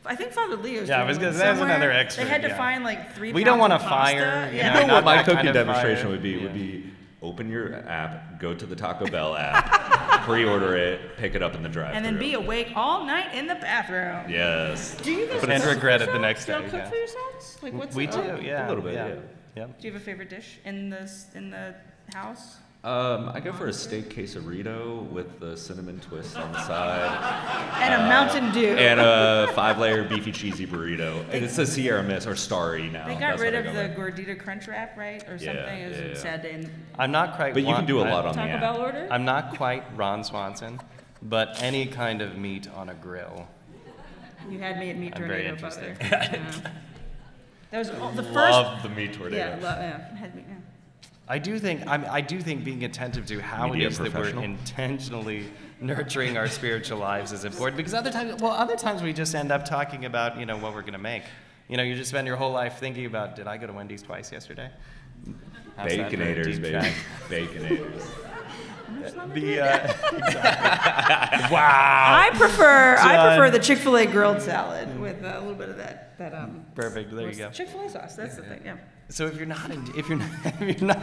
I think Father Leo's Yeah, I doing was gonna one say, that's somewhere. another expert, They had to yeah. find like 3 We pounds don't want of a pasta. fire, Yeah. You know what my that kind cooking of demonstration fire. would be? Yeah. Would be open your app, go to the Taco Bell app, pre-order it, pick it up in the drive-thru. And then be awake all night in the bathroom. Yes. Do you guys And cook regret for it the yourselves? next Do y'all day, cook yeah. for yourselves? Like what's We do, yeah. A little bit, yeah. Do you have a favorite dish in the house? I go for a steak quesarito with the cinnamon twist on the side. And a Mountain Dew. And a 5-layer beefy cheesy burrito. And it's a Sierra Mist or Starry now. They got That's rid what I of go the with. gordita crunch wrap, right? Or Yeah, something. It was yeah, a yeah. sad day. I'm not quite. But you can do a lot on the Taco app. Bell order? I'm not quite Ron Swanson, but any kind of meat on a grill. You had me at Meat I'm very Tornado, Father. interested. Yeah. That was the first. Love the meat tornado. Yeah, had me. Yeah. I do think being attentive to how Media it is that we're professional. intentionally nurturing our spiritual lives is important, because other times we just end up talking about, what we're going to make. You just spend your whole life thinking about, did I go to Wendy's twice yesterday? How's that for a Baconators, deep baby. track? Baconators. Wow. I prefer Done. the Chick-fil-A grilled salad with a little bit of that Perfect. There you go. Chick-fil-A sauce. That's the thing. Yeah. So if you're not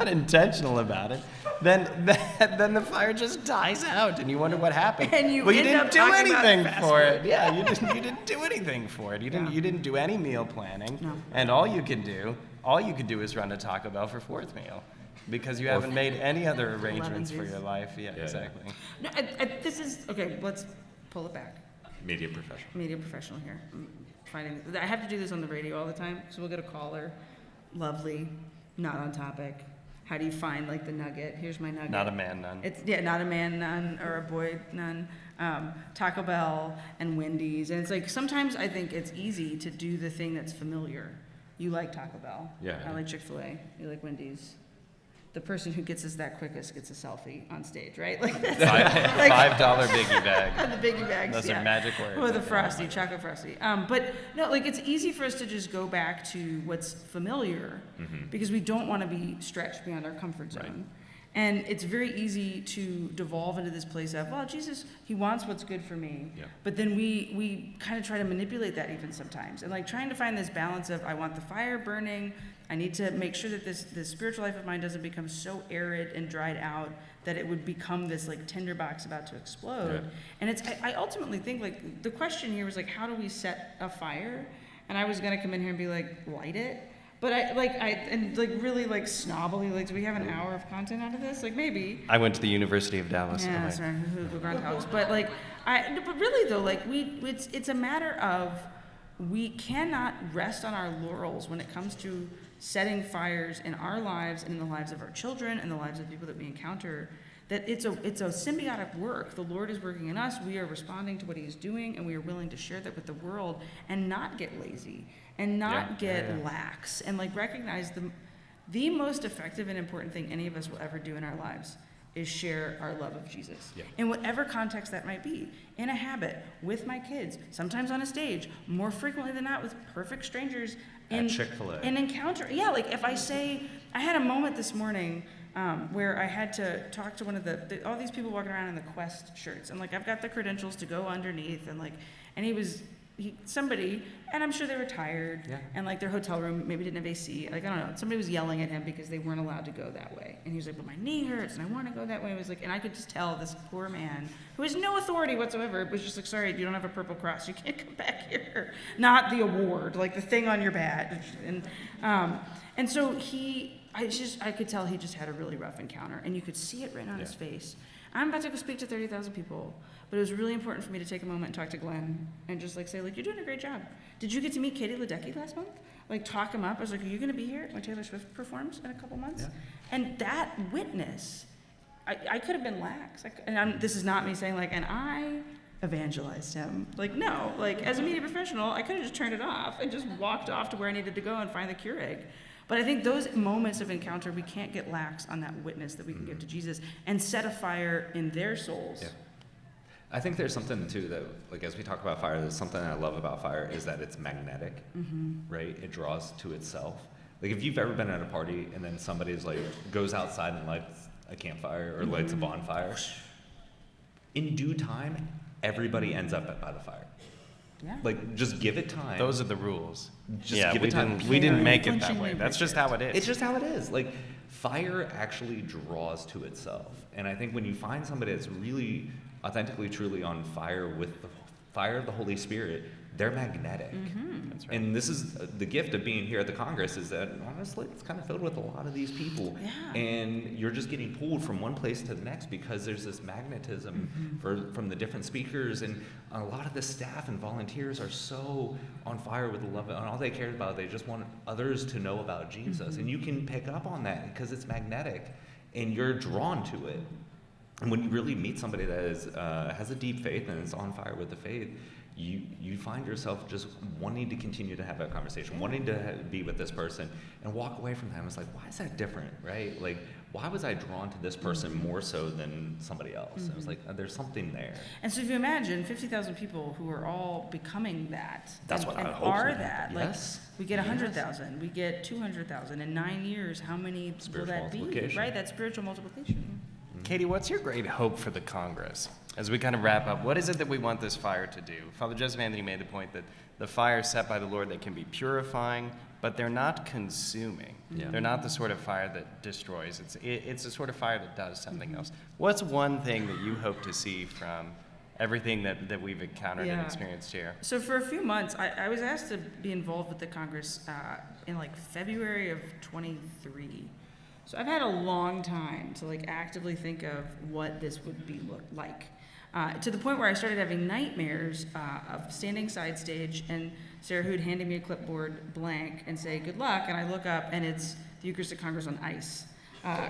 intentional about it, then the fire just dies out, and you wonder what happened. And you well, you end didn't up do talking about anything fast for food. it. Yeah, you didn't do anything for it. You didn't do any meal planning. No. And all you could do is run to Taco Bell for 4th meal, because you haven't made any other arrangements for 11s. your life. Yeah, Yeah. exactly. No, this is okay. Let's pull it back. Media professional. Media professional here. I have to do this on the radio all the time, so we'll get a caller. Lovely, not on topic. How do you find like the nugget? Here's my nugget. Not a man none. It's not a man none or a boy none. Taco Bell and Wendy's, and it's like sometimes I think it's easy to do the thing that's familiar. You like Taco Bell. Yeah. I like Chick-fil-A. You like Wendy's. The person who gets us that quickest gets a selfie on stage, right? Like that's $5 biggie bag. the biggie bags. Those yeah. are magic words. Or the frosty, chocolate frosty. But no, like it's easy for us to just go back to what's familiar because we don't want to be stretched beyond our comfort zone. Right. And it's very easy to devolve into this place of, well, Jesus, he wants what's good for me. Yeah. But then we kind of try to manipulate that even sometimes. And like trying to find this balance of, I want the fire burning. I need to make sure that this spiritual life of mine doesn't become so arid and dried out that it would become this like Tinder Box about to explode. Yeah. And I ultimately think like the question here was like, how do we set a fire? And I was gonna come in here and be like, light it. But really snobbily, like, do we have an hour of content out of this? Like, maybe. I went to the University of Dallas. Yeah, anyway. sorry, the Grand House. But like, but really though, like it's a matter of we cannot rest on our laurels when it comes to setting fires in our lives and in the lives of our children and the lives of people that we encounter. that it's a symbiotic work. The Lord is working in us. We are responding to what he is doing, and we are willing to share that with the world and not get lazy and not get lax, and like recognize the most effective and important thing any of us will ever do in our lives is share our love of Jesus. In whatever context that might be. In a habit, with my kids, sometimes on a stage, more frequently than not with perfect strangers. At Chick-fil-A. An encounter. Yeah, like if I say, I had a moment this morning where I had to talk to one of all these people walking around in the Quest shirts. And like, I've got the credentials to go underneath. And like, and somebody, and I'm sure they were tired, and like their hotel room maybe didn't have AC. Like, I don't know, somebody was yelling at him because they weren't allowed to go that way. And he was like, but my knee hurts and I want to go that way. It was like, and I could just tell this poor man who has no authority whatsoever, was just like, sorry, you don't have a purple cross. You can't come back here. Not the award, like the thing on your badge. And so I could tell he just had a really rough encounter, and you could see it right on his face. I'm about to go speak to 30,000 people, but it was really important for me to take a moment and talk to Glenn and just like say, like, you're doing a great job. Did you get to meet Katie Ledecky last month? Like, talk him up. I was like, are you going to be here when Taylor Swift performs in a couple months? And that witness, I could have been lax. This is not me saying like, and I evangelized him. Like, no, like as a media professional, I could have just turned it off and just walked off to where I needed to go and find the Keurig. But I think those moments of encounter, we can't get lax on that witness that we can give to Jesus and set a fire in their souls. I think there's something too that, like, as we talk about fire, there's something I love about fire is that it's magnetic, right? It draws to itself. Like, if you've ever been at a party and then somebody's like goes outside and lights a campfire or lights a bonfire, in due time, everybody ends up by the fire. Like, just give it time. Those are the rules. Just give it time. We didn't make it that way. That's just how it is. It's just how it is. Like, fire actually draws to itself. And I think when you find somebody that's really authentically, truly on fire with the fire of the Holy Spirit, they're magnetic. That's right. And this is the gift of being here at the Congress, is that honestly it's kind of filled with a lot of these people. And you're just getting pulled from one place to the next because there's this magnetism from the different speakers, and a lot of the staff and volunteers are so on fire with the love, and all they care about, they just want others to know about Jesus. And you can pick up on that because it's magnetic and you're drawn to it. And when you really meet somebody that has a deep faith and is on fire with the faith, you find yourself just wanting to continue to have that conversation, wanting to be with this person, and walk away from them. It's like, why is that different, right? Like, why was I drawn to this person more so than somebody else? I was like, there's something there. And so if you imagine 50,000 people who are all becoming that, that's and, what I and hope are for. that. Like, we get 100,000, we get 200,000. In 9 years, how many will that be? Right, that spiritual multiplication. Katie, what's your great hope for the Congress? As we kind of wrap up, what is it that we want this fire to do? Father Joseph Anthony made the point that the fire set by the Lord, they can be purifying, but they're not consuming. They're not the sort of fire that destroys. It's the sort of fire that does something else. What's one thing that you hope to see from everything that we've encountered and experienced here? So for a few months, I was asked to be involved with the Congress in like February of 23. So I've had a long time to like actively think of what this would be like. To the point where I started having nightmares of standing side stage and Sarah Hood handing me a clipboard blank and say, good luck, and I look up and it's the Eucharistic Congress on ice.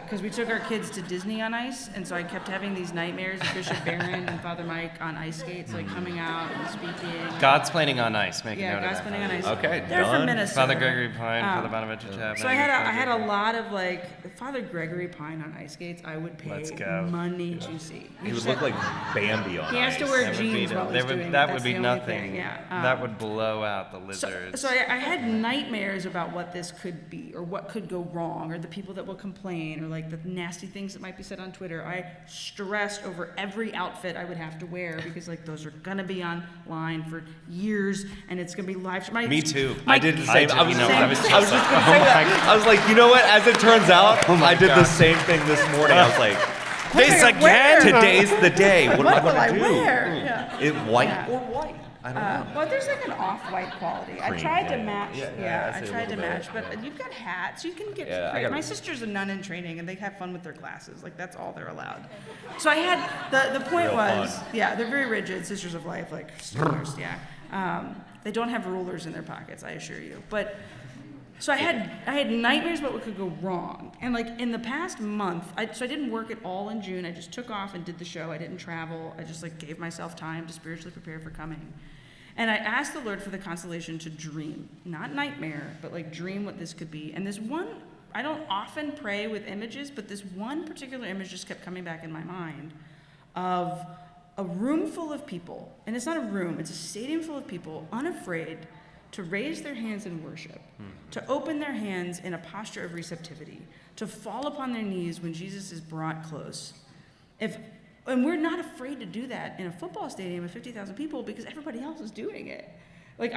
Because we took our kids to Disney on ice, and so I kept having these nightmares of Bishop Barron and Father Mike on ice skates, like coming out and speaking. Godsplaining on ice, make a note of that. Godsplaining on ice. Okay, they're done. from Minnesota. Father Gregory Pine, Father Bonaventure Chapman. So I had a lot of like Father Gregory Pine on ice skates. I would pay money to see. He would look like Bambi on ice. He has to wear jeans while he's doing it. That would be That's the only nothing. thing, That would blow out the lizards. So I had nightmares about what this could be, or what could go wrong, or the people that will complain, or like the nasty things that might be said on Twitter. I stressed over every outfit I would have to wear because like those are gonna be online for years, and it's gonna be live. Me too. I did the same. I was just gonna say that. I was like, you know what? As it turns out, I did the same thing this morning. I was like, this again? Today's the day. What am I gonna do? Wear? White or white? I don't know. Well, there's like an off-white quality. I tried to match. I tried to match, but you've got hats. You can get. My sister's a nun in training, and they have fun with their classes. Like that's all they're allowed. So I had the point was, they're very rigid. Sisters of Life, like stars, They don't have rulers in their pockets, I assure you. But So I had nightmares about what could go wrong. And like in the past month, so I didn't work at all in June. I just took off and did the show. I didn't travel. I just like gave myself time to spiritually prepare for coming. And I asked the Lord for the consolation to dream, not nightmare, but like dream what this could be. And this one, I don't often pray with images, but this one particular image just kept coming back in my mind of a room full of people. And it's not a room, it's a stadium full of people, unafraid to raise their hands in worship, to open their hands in a posture of receptivity, to fall upon their knees when Jesus is brought close. And we're not afraid to do that in a football stadium of 50,000 people because everybody else is doing it. Like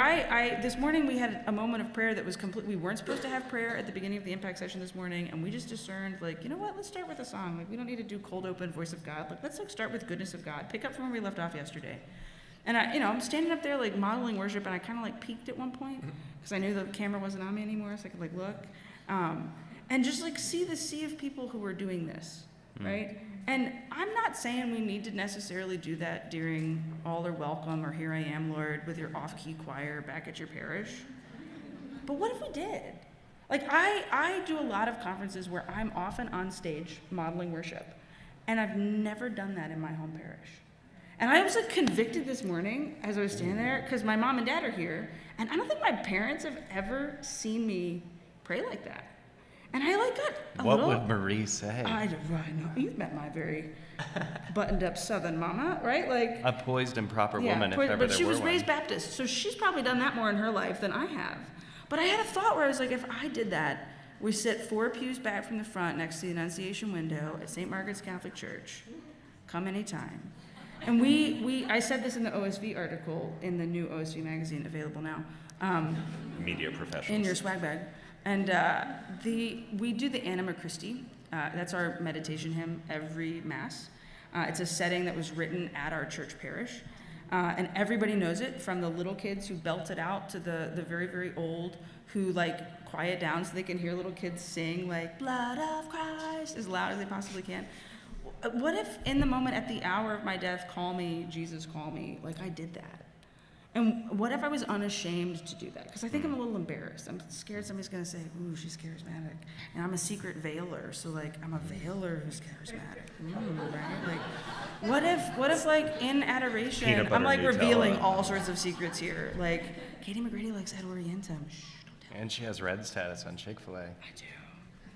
this morning we had a moment of prayer that was complete. We weren't supposed to have prayer at the beginning of the impact session this morning, and we just discerned, like, you know what, let's start with a song. Like, we don't need to do cold open voice of God. Like, let's like start with goodness of God. Pick up from where we left off yesterday. And I'm standing up there like modeling worship, and I kind of like peeked at one point because I knew the camera wasn't on me anymore, so I could like look, and just like see the sea of people who were doing this, right? And I'm not saying we need to necessarily do that during All Are Welcome or Here I Am, Lord, with your off-key choir back at your parish. But what if we did? Like I do a lot of conferences where I'm often on stage modeling worship, and I've never done that in my home parish. And I was like convicted this morning as I was standing there because my mom and dad are here, and I don't think my parents have ever seen me pray like that. And I like got a what little... would Marie say? I know. You've met my very buttoned-up Southern mama, right? Like A poised and proper woman, if ever but there she were was one. raised Baptist, so she's probably done that more in her life than I have. But I had a thought where I was like, if I did that, we sit 4 pews back from the front next to the Annunciation window at St. Margaret's Catholic Church. Come anytime. And I said this in the OSV article in the new OSV magazine, available now. Media professionals. In your swag bag. And we do the Anima Christi. That's our meditation hymn every Mass. It's a setting that was written at our church parish. And everybody knows it, from the little kids who belt it out to the very, very old who like quiet down so they can hear little kids sing like "Blood of Christ" as loud as they possibly can. What if in the moment at the hour of my death, call me, Jesus, call me, like I did that? And what if I was unashamed to do that? Because I think I'm a little embarrassed. I'm scared somebody's going to say, ooh, she's charismatic. And I'm a secret veiler, so like I'm a veiler who's charismatic. Right? Like, what if like in adoration, I'm like revealing all sorts of secrets here. Like, Katie McGrady likes Ed Orientum. Shh, don't tell And she has red status on Chick-fil-A. I do.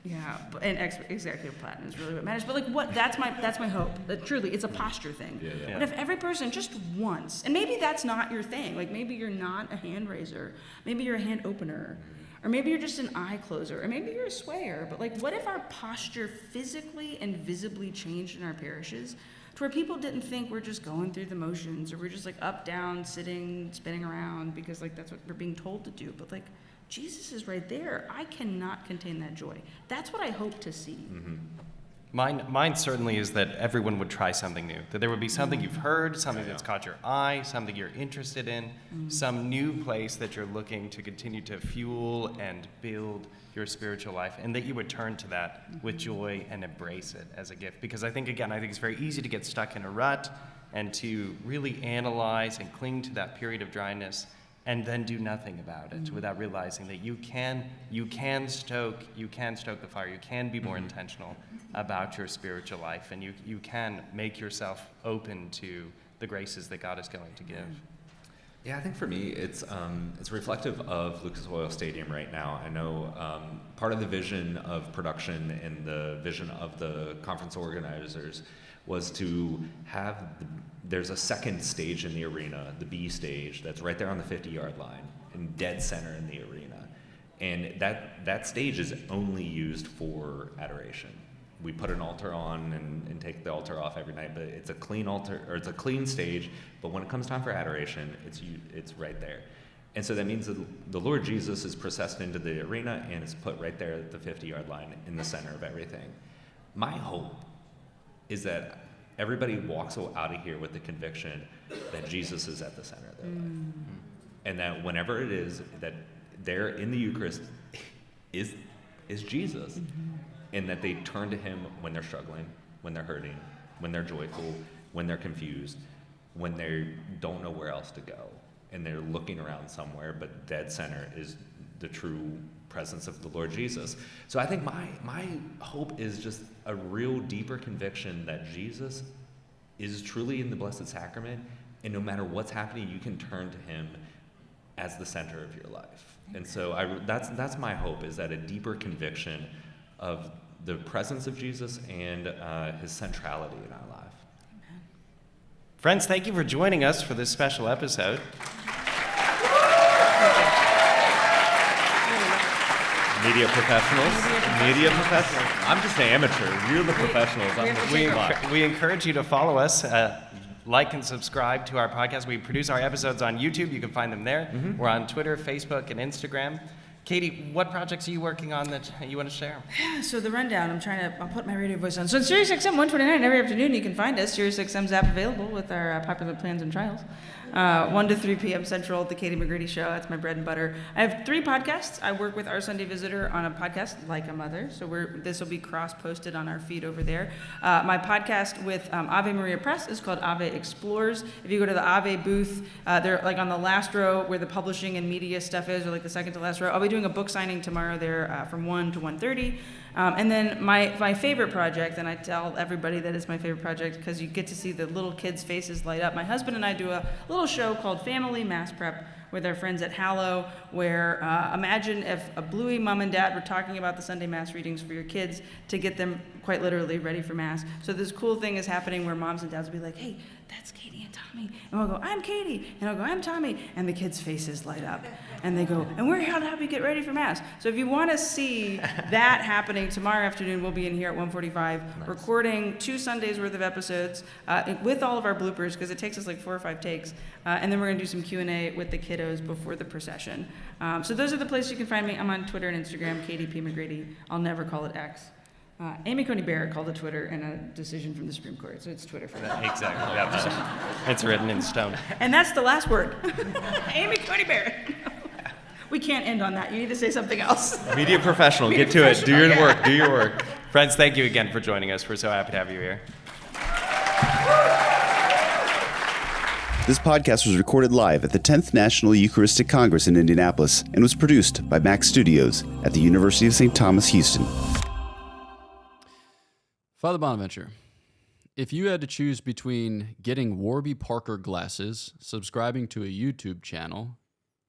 Yeah, and executive platinum is really what matters. But like, that's my hope. That truly, it's a posture thing. Yeah. But if every person just once, and maybe that's not your thing. Like maybe you're not a hand raiser, maybe you're a hand opener, or maybe you're just an eye closer, or maybe you're a swayer. But like, what if our posture physically and visibly changed in our parishes, to where people didn't think we're just going through the motions, or we're just like up, down, sitting, spinning around because like that's what we're being told to do. But like, Jesus is right there. I cannot contain that joy. That's what I hope to see. Mm-hmm. Mine certainly is that everyone would try something new. That there would be something you've heard, something that's caught your eye, something you're interested in, some new place that you're looking to continue to fuel and build your spiritual life, and that you would turn to that with joy and embrace it as a gift. Because I think it's very easy to get stuck in a rut and to really analyze and cling to that period of dryness and then do nothing about it without realizing that you can stoke the fire. You can be more intentional about your spiritual life, and you can make yourself open to the graces that God is going to give. Yeah, I think for me, it's reflective of Lucas Oil Stadium right now. I know part of the vision of production and the vision of the conference organizers was to have there's a second stage in the arena, the B stage, that's right there on the 50-yard line, in dead center in the arena. And that stage is only used for adoration. We put an altar on and take the altar off every night, but it's a clean altar, or it's a clean stage, but when it comes time for adoration, it's right there. And so that means that the Lord Jesus is processed into the arena and is put right there at the 50-yard line in the center of everything. My hope is that everybody walks out of here with the conviction that Jesus is at the center of their life. And that whenever it is that there in the Eucharist is Jesus. And that they turn to him when they're struggling, when they're hurting, when they're joyful, when they're confused, when they don't know where else to go. And they're looking around somewhere, but dead center is the true presence of the Lord Jesus. So I think my hope is just a real deeper conviction that Jesus is truly in the Blessed Sacrament, and no matter what's happening, you can turn to him as the center of your life. And so that's my hope, is that a deeper conviction of the presence of Jesus and his centrality in our life. Amen. Friends, thank you for joining us for this special episode. Media professionals. I'm just an amateur. You're the professionals. We encourage you to follow us, like and subscribe to our podcast. We produce our episodes on YouTube. You can find them there. Mm-hmm. We're on Twitter, Facebook, and Instagram. Katie, what projects are you working on that you want to share? So the rundown, I'll put my radio voice on. So it's Sirius XM 129 every afternoon. You can find us. Sirius XM's app available with our popular plans and trials. 1 to 3 p.m. Central, The Katie McGrady Show. That's my bread and butter. I have 3 podcasts. I work with Our Sunday Visitor on a podcast, Like a Mother. So this will be cross-posted on our feed over there. My podcast with Ave Maria Press is called Ave Explores. If you go to the Ave booth, they're like on the last row where the publishing and media stuff is, or like the second to last row. I'll be doing a book signing tomorrow there from 1 to 1:30. And then my favorite project, and I tell everybody that it's my favorite project because you get to see the little kids' faces light up. My husband and I do a little show called Family Mass Prep with our friends at Hallow, where imagine if a Bluey mom and dad were talking about the Sunday Mass readings for your kids to get them quite literally ready for Mass. So this cool thing is happening where moms and dads will be like, hey, that's Katie and Tommy. And we'll go, I'm Katie. And I'll go, I'm Tommy. And the kids' faces light up. And they go, and we're here to help you get ready for Mass. So if you want to see that happening tomorrow afternoon, we'll be in here at 1:45, recording 2 Sundays worth of episodes with all of our bloopers, because it takes us like 4 or 5 takes. And then we're going to do some Q&A with the kiddos before the procession. So those are the places you can find me. I'm on Twitter and Instagram, Katie P. McGrady. I'll never call it X. Amy Coney Barrett called it Twitter in a decision from the Supreme Court, so it's Twitter for that. Exactly. Yeah, it's written in stone. And that's the last word. Amy Coney Barrett. We can't end on that. You need to say something else. Media professional, get to it. Do your work. Do your work. Friends, thank you again for joining us. We're so happy to have you here. This podcast was recorded live at the 10th National Eucharistic Congress in Indianapolis and was produced by Max Studios at the University of St. Thomas, Houston. Father Bonaventure, if you had to choose between getting Warby Parker glasses, subscribing to a YouTube channel,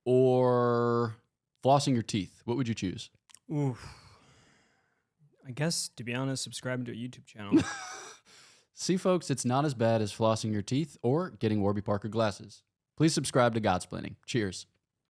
or flossing your teeth, what would you choose? Oof. I guess, to be honest, subscribing to a YouTube channel. See, folks, it's not as bad as flossing your teeth or getting Warby Parker glasses. Please subscribe to Godsplaining. Cheers.